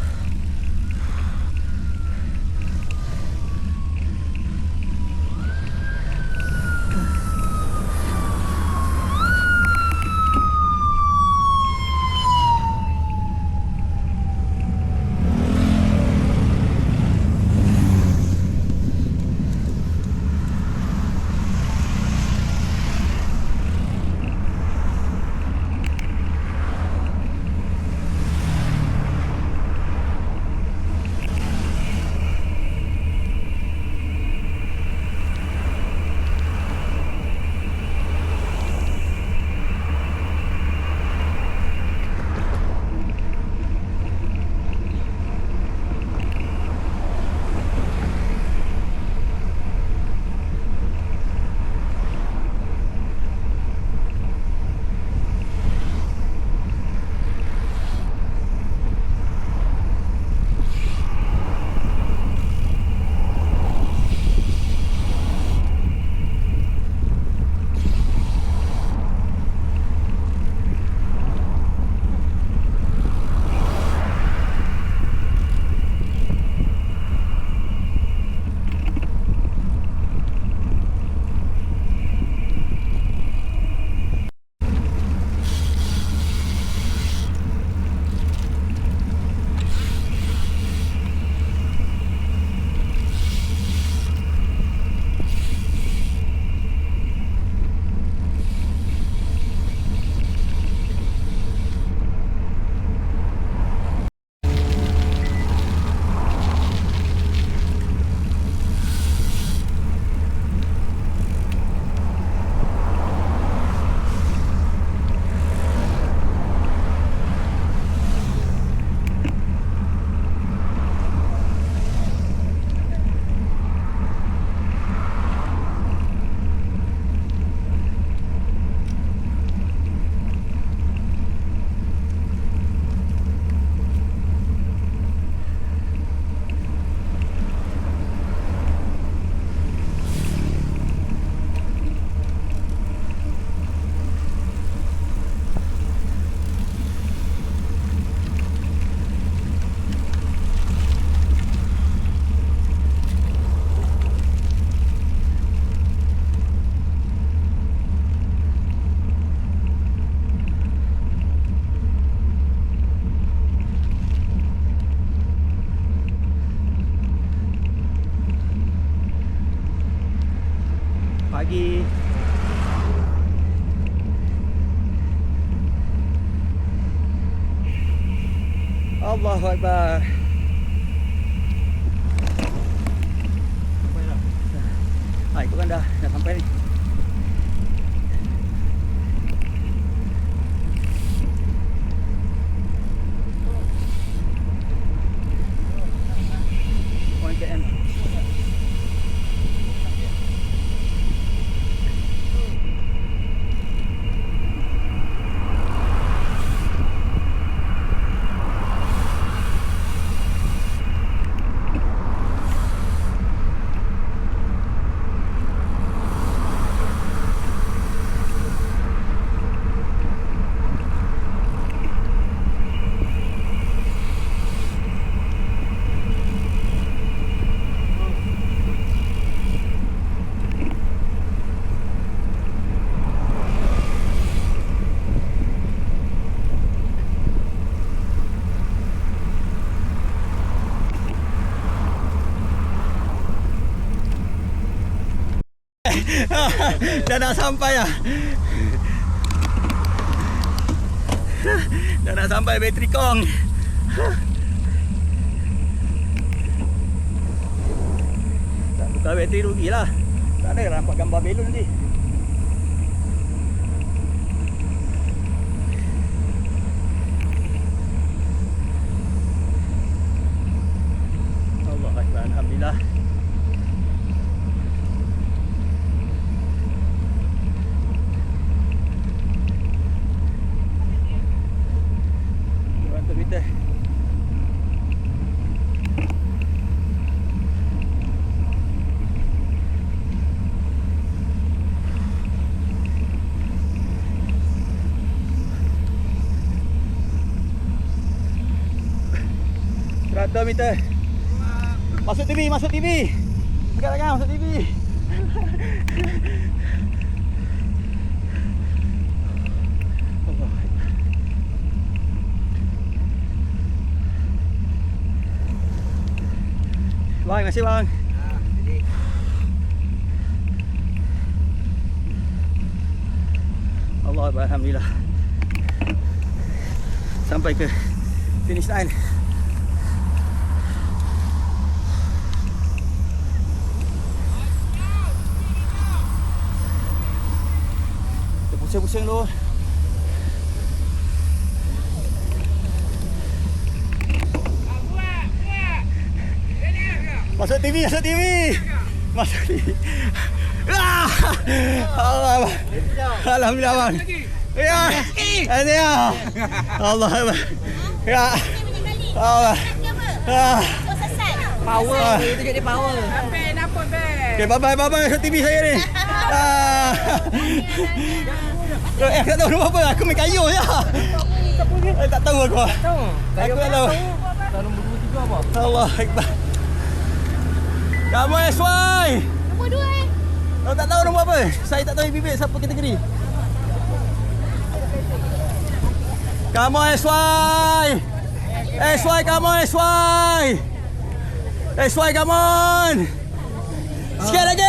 Pagi. Allahu Akbar. Sampai dah. Itu kan dah sampai ni. Dah nak sampai lah. Dah nak sampai bateri kong. Tak buka bateri rugilah. Tak ada nampak gambar belon nanti. Allah Akbar, alhamdulillah. Meter. Meter. Masuk TV, masuk TV. Angkat masuk TV. Bang, terima kasih bang. Allah Akbar, alhamdulillah. Sampai ke finish line. Pusing-pusing dulu. Masuk TV, masuk TV. Masuk TV. Ah! Allah. Alhamdulillah bang. Ya. Ya. Allah. Ya. Allah. Ah. Power. Itu jadi power. Okay, bye-bye masuk TV saya ni. Ah. Tak tahu nombor apa. Aku main kayu je. Tak tahu aku. Aku tak tahu. Tak nombor 23 apa? Allah Akbar. Kamu SY. Nombor 2 Kau tak tahu nombor apa? Saya tak tahu bibit siapa kategori. Kamu SY. SY kamu SY. SY come on. Sikit lagi.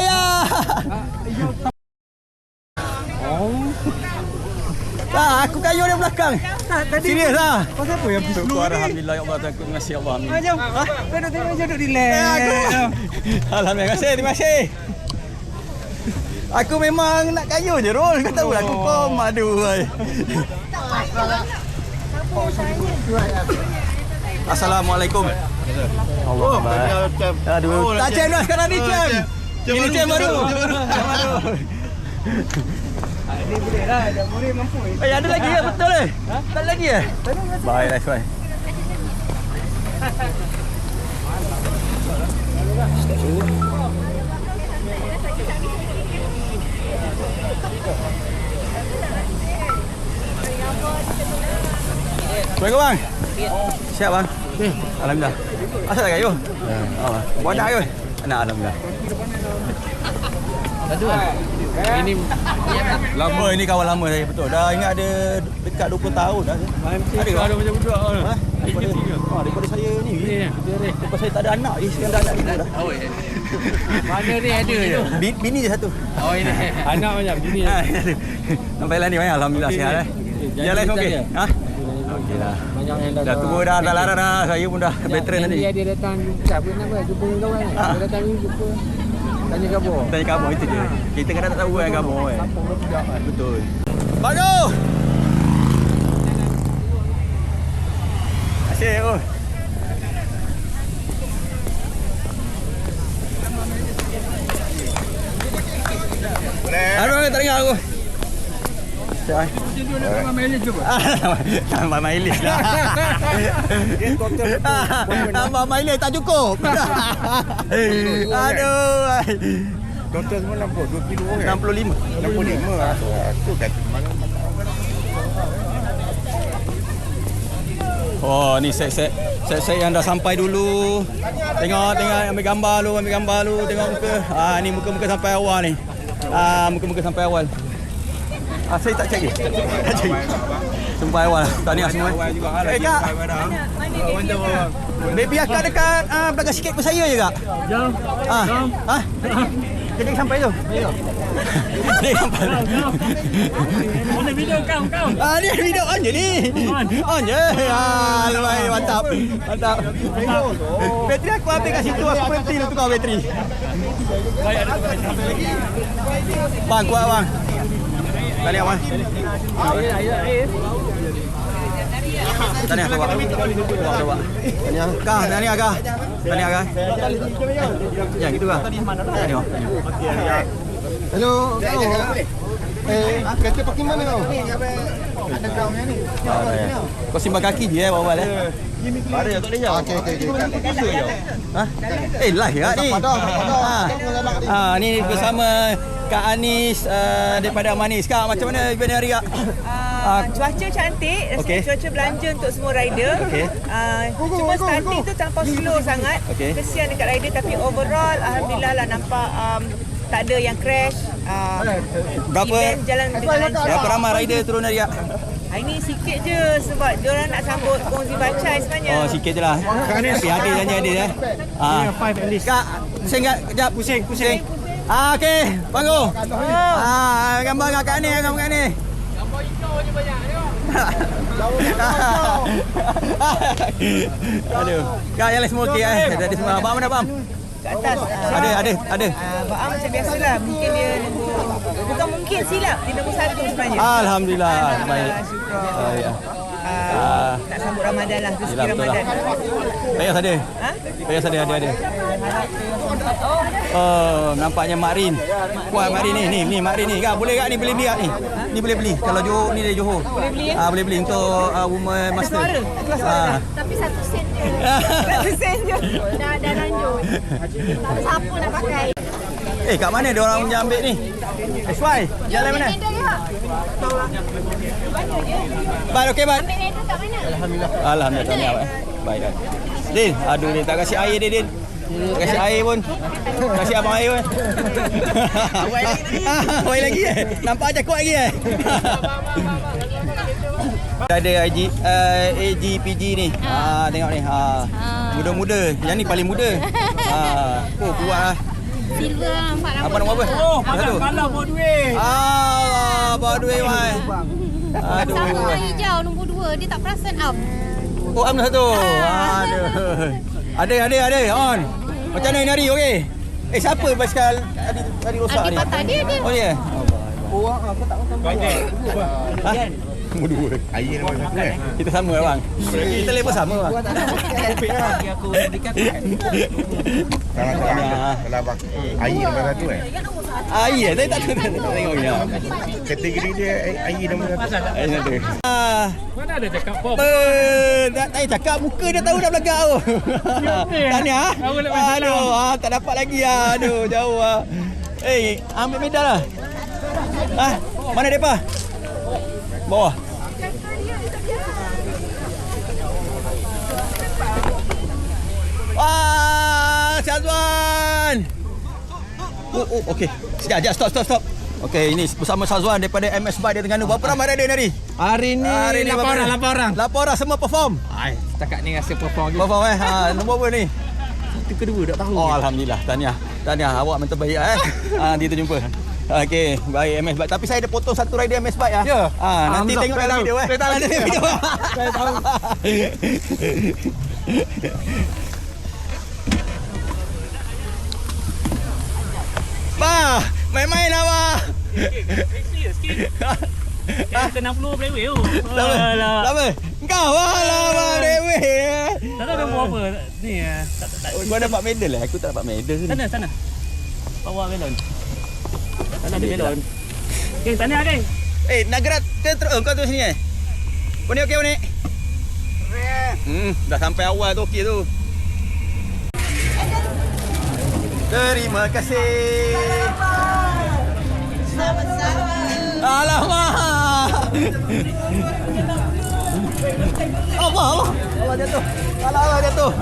Ya. Tak, aku kayu dia belakang. Serius lah. Pasal apa yang Syukur alhamdulillah ya Allah, terima kasih Allah. Amin. Jom. Tengok je duduk relax. Alhamdulillah, terima kasih. Aku memang nak kayu je Rol. Kau tahu aku kom. Aduh. Assalamualaikum. Allah. Aduh. Tak jam dah sekarang ni jam. Ini jam baru. Ini boleh lah. Dah boleh mampu. Ada lagi ya betul eh? Tak ada lagi ya? Baiklah Suai. Assalamualaikum bang. Siap bang. Alhamdulillah. Asal tak kayu? Allah. Buat dah ke? Anak alhamdulillah. Ini Lama ini kawan lama saya betul. Dah ingat ada dekat 20 tahun dah. ada macam budak. Daripada saya ni. Daripada saya tak ada anak ni. Sekarang dah ada anak dah. Mana ni ada je. Bini je satu. Oh ini. Anak macam bini. Sampailah ni banyak alhamdulillah sihat eh. Jalan okey. Ha? Okeylah. Banyak yang Dah tua dah lara dah. Saya pun dah veteran tadi. Dia datang tak pernah jumpa dengan kawan. Dia datang ni jumpa. Tanya khabar. Tanya khabar itu je. Kita kadang tak tahu kan khabar kan. Betul. Bagus. Asyik oh. Aduh, tak dengar aku. Siap. Nama Mailis tu. Tambah mileage dah. Tambah mileage tak cukup. Aduh. Total semua nampak 2 kilo kan? 65. 65 lah. Aku kata mana. Oh, ni set yang dah sampai dulu. Tengok ambil gambar lu, tengok muka. Ni muka-muka sampai awal ni. Muka-muka sampai awal. Saya tak cek lagi. Sampai awal. Tahniah semua. Kak. Baby akak dekat belakang sikit pun saya je kak. Jom. Ha? Jadi sampai tu. Jadi sampai. Mana video kau? Ni video on je ni. On je. Lumayan mantap. Mantap. Bateri aku habis kat situ, aku berhenti nak tukar bateri. Bang, kuat bang. Tahniah bang. Tahniah tu bang. Tahniah. Kah, tahniah kah? Tahniah kah? Ya gitu kah? Tahniah. Hello, kau. Kereta parking mana kau? Ada groundnya ni. Kau simpan kaki je bawal Ada tak boleh jauh. Okey. Ha? Live ya ni. Ni bersama Kak Anis daripada Manis. Kak, macam mana event hari kak? Cuaca cantik, Okey. cuaca belanja untuk semua rider. Okey. Cuma starting tu terlampau slow sangat. Okey. Kesian dekat rider, tapi overall alhamdulillah lah nampak tak ada yang crash. Event jalan dengan lancar. Berapa ramai rider turun hari kak? Hari ni sikit je sebab diorang nak sambut kongsi bacai sebenarnya. Oh, sikit je lah. Tapi hadis janji hadis Kak, pusing tak? Kejap. Pusing. Okey. Panggung. Gambar dengan Kak Ni, gambar Kak Ni. Gambar hijau je banyak Aduh. Kak, yang lain semua okey Ada semua. Abang mana abang? Kat atas. Ada. Baam macam biasalah. Mungkin dia nombor, bukan mungkin silap, dia nombor 1 sebenarnya. Alhamdulillah. Baik. Syukur. Nak sambut Ramadan lah, rezeki Ramadan. Payas ada? Payas ada. Oh, nampaknya Mak Rin. Kuat Mak Rin ni Mak Rin ni. Kak, boleh tak ni boleh beli tak ni? Ni boleh beli. Kalau Johor ni dari Johor. Boleh beli boleh beli untuk woman master. Tapi 1 sen je. 1 sen je. Dah lanjut. Siapa nak pakai? Kat mana dia orang punya ambil ni? SY, jalan mana? Bye, okey, bye. Ambil rider kat mana? Alhamdulillah, tahniah baik. Din, aduh Din, tak kasih air dia Din. Tak kasih air pun. Kasih abang air pun. Baik lagi Nampak macam kuat lagi Ada AGPG ni. Tengok ni. Muda-muda. Yang ni paling muda. Oh, kuat lah. Silver nampak Apa nombor apa? Satu. Bawa duit. Bawa duit mai. Aduh. Sama hijau nombor 2. Dia tak perasan up. Oh, am satu. Aduh. Ada. On. Macam mana ni hari? Okey. Siapa basikal tadi rosak ni? Adik patah dia. Oh, dia. Orang aku tak makan. Nombor 2. Air nombor 1 Kita sama bang. Kita level sama bang. Aku dekat. Kalau abang air nombor 1 Air saya tak tengok ni. Kategori dia air nombor 1. Air satu. Mana ada cakap pop? Tak cakap muka dia tahu dah belakang tu. Tahniah. Aduh, tak dapat lagi Aduh, jauh ambil medal lah. Mana depa? Bawah. Syazwan. Okey. Sekejap, stop. Okey, ini bersama Syazwan daripada MS Bike di Terengganu. Berapa ramai rider ni? Hari ni 8 orang semua perform. Setakat ni rasa perform lagi. Perform nombor apa ni? Satu kedua tak tahu. Oh, alhamdulillah. Tahniah. Awak memang terbaik Nanti kita jumpa. Okey, baik MS Bike. Tapi saya ada potong satu rider MS Bike Ya. Nanti tengok dalam video Saya tahu dalam video. Saya tahu. Bah, main-main lah bah. Sikit. 60 brewe tu. Lama. Kau lah reweh. Tak tahu nombor apa. Ni Kau dapat medal Aku tak dapat medal ni. sana. Bawa melon. Sana ada melon. Okey, tahniah geng. Nak gerak ke kau tu sini Kau ni okey ni? Dah sampai awal tu okey tu. Terima kasih. Alamak. Allah jatuh. Allah jatuh.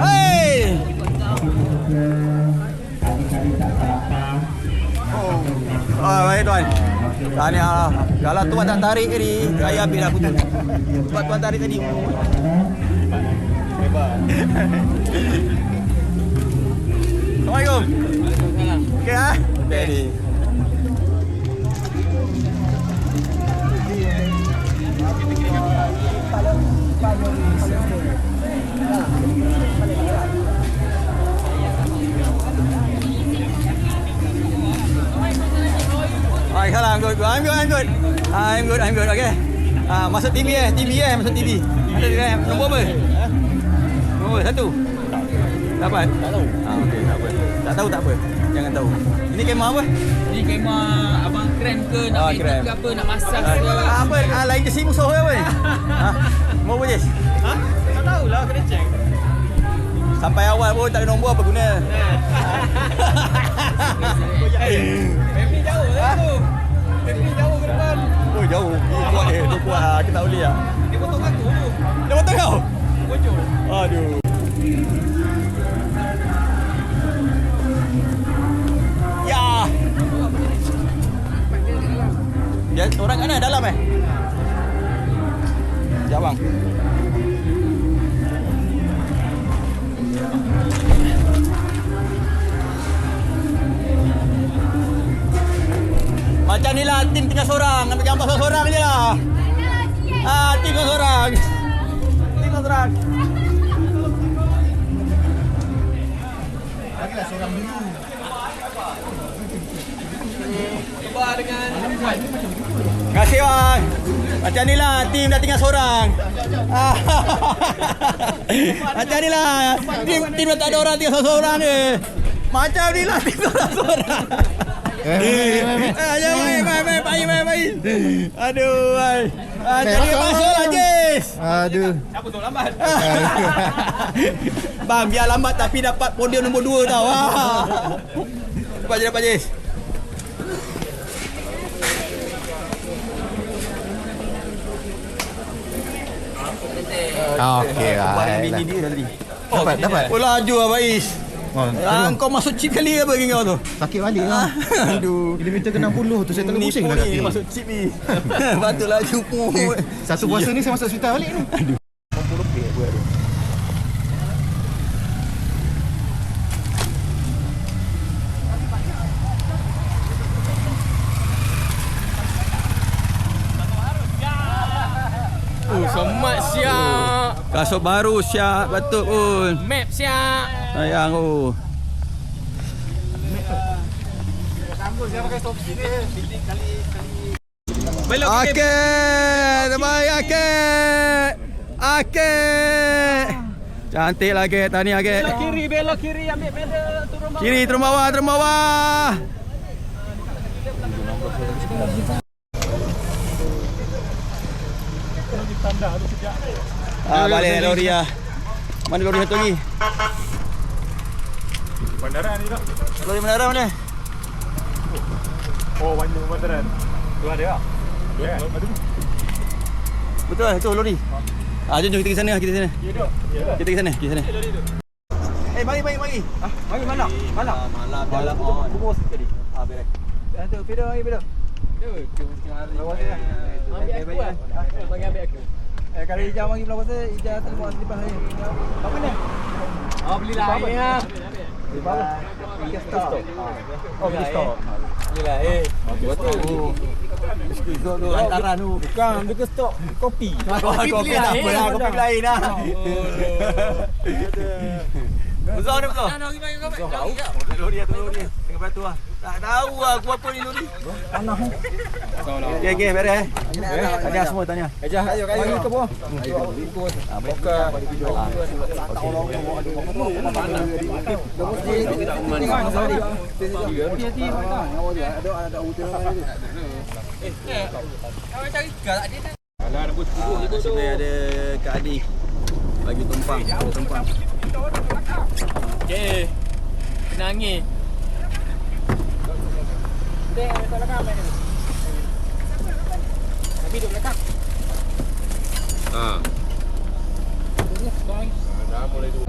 Hey. Baik tuan. Tahniah lah. Kalau tuan tak tarik tadi, saya ambil dah putus. Sebab tuan tarik tadi. Hebat. Assalamualaikum. Okey ah. Okey ni. Alright, salah. I'm good. Okay. Masuk TV masuk TV. Ada nombor apa? Nombor 1. Dapat? Tak tahu. Okey, tak apa. Tak tahu tak apa. Jangan tahu. Ini kemah apa? Ni kemah abang krem ke nak edit ke apa nak masak ke. Apa? Lain ke si musuh ke apa? Mau apa Jess? Tak tahulah, kena check. Sampai awal pun tak ada nombor apa guna. Family jauh lah tu. Family jauh ke depan. Oh jauh. Kuat dia kuat. Kita tak boleh lah. Dia potong aku tu. Dia potong kau? Bocor. Aduh. Ya. Dia orang kat mana? Dalam Sekejap bang. Macam ni lah, tim tinggal seorang. Ambil gambar seorang je lah. Tim seorang. Tim seorang. Bagilah seorang dulu. Cuba dengan Terima kasih bang. Macam ni lah, tim dah tinggal seorang. Macam ni lah, tim dah tak ada orang, tinggal seorang je. Macam ni lah, tim seorang-seorang. Main. Aduh, baik. Jadi masuk lah, Jess. Aduh. siapa tu lambat? Bang, biar lambat tapi dapat podium nombor 2 tau. Dapat Jess. Okey lah. Bini dia tadi. Dapat. Oh, laju lah, Bais. Kau masuk chip kali apa kau tu? Sakit balik lah. Aduh. Kilometer ke 60 tu saya terlalu pusing dah kaki. Masuk chip ni. Patutlah jumpa. Satu puasa ni saya masuk hospital balik ni. Aduh. Semat siap. Kasut baru siap betul pun. Map siap. Sayang oh. Saya pakai stop sini kali. Belok Akek. Terbaik Akek. Cantik lah Akek. Tahniah Akek. Belok kiri ambil pedal turun bawah. Kiri turun bawah. Balik naik lori lah. Mana lori satu lagi? Bandaran ni tak? Lori bandara mana? Oh, bandaran. Tu ada tak? Ya, ada. Betul lah, itu lori. Jom kita ke sana. Kita ke sana. Mari. Mari malam. Malam jalan on. Bubur sikit tadi. Beres. Tu video. Bagi ambil aku. Kalau Ijaz mari belah puasa, Ijaz tak buat selipas hari. Apa ni? Beli lain ya. Beli apa? Beli stok. Beli stok. Belilah Betul. Stok tu hantaran tu. Bukan, ambil ke stok kopi. Kopi tak apa lah, kopi lain lah. Besar ni besar. Tahu. Lori. Tengah batu lah. Tak tahu lah aku apa ni lori. Tanah. Okey, beres. Tanya semua tanya. Ayo ke bawah. Buka. Ada Kak Adi bagi tumpang. Okey. Nangis. Kami duduk belakang. Dah mulai tu.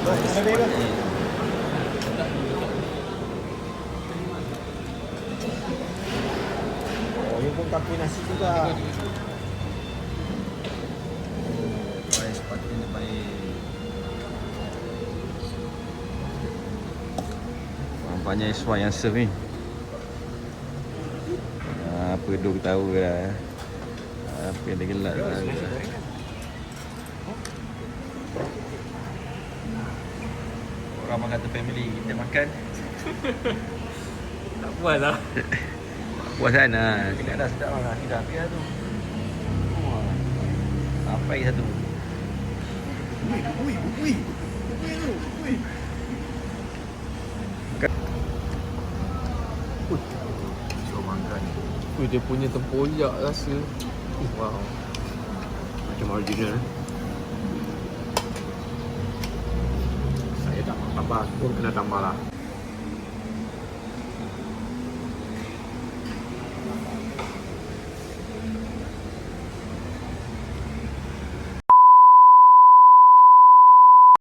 Oh, ini pun kapur nasi juga. Baik, sepatutnya baik. Nampaknya Iswan yang serve ni. Apa duk tahu dah. Apa yang dia gelak dah. Orang makan kata family, kita makan. Tak puas lah. Puas kan? Cakap dah sedap lah. Tidak habis lah tu. Sampai satu. Dia punya tempoyak rasa. Wow. Macam original. Saya tak tambah pun kena tambah lah.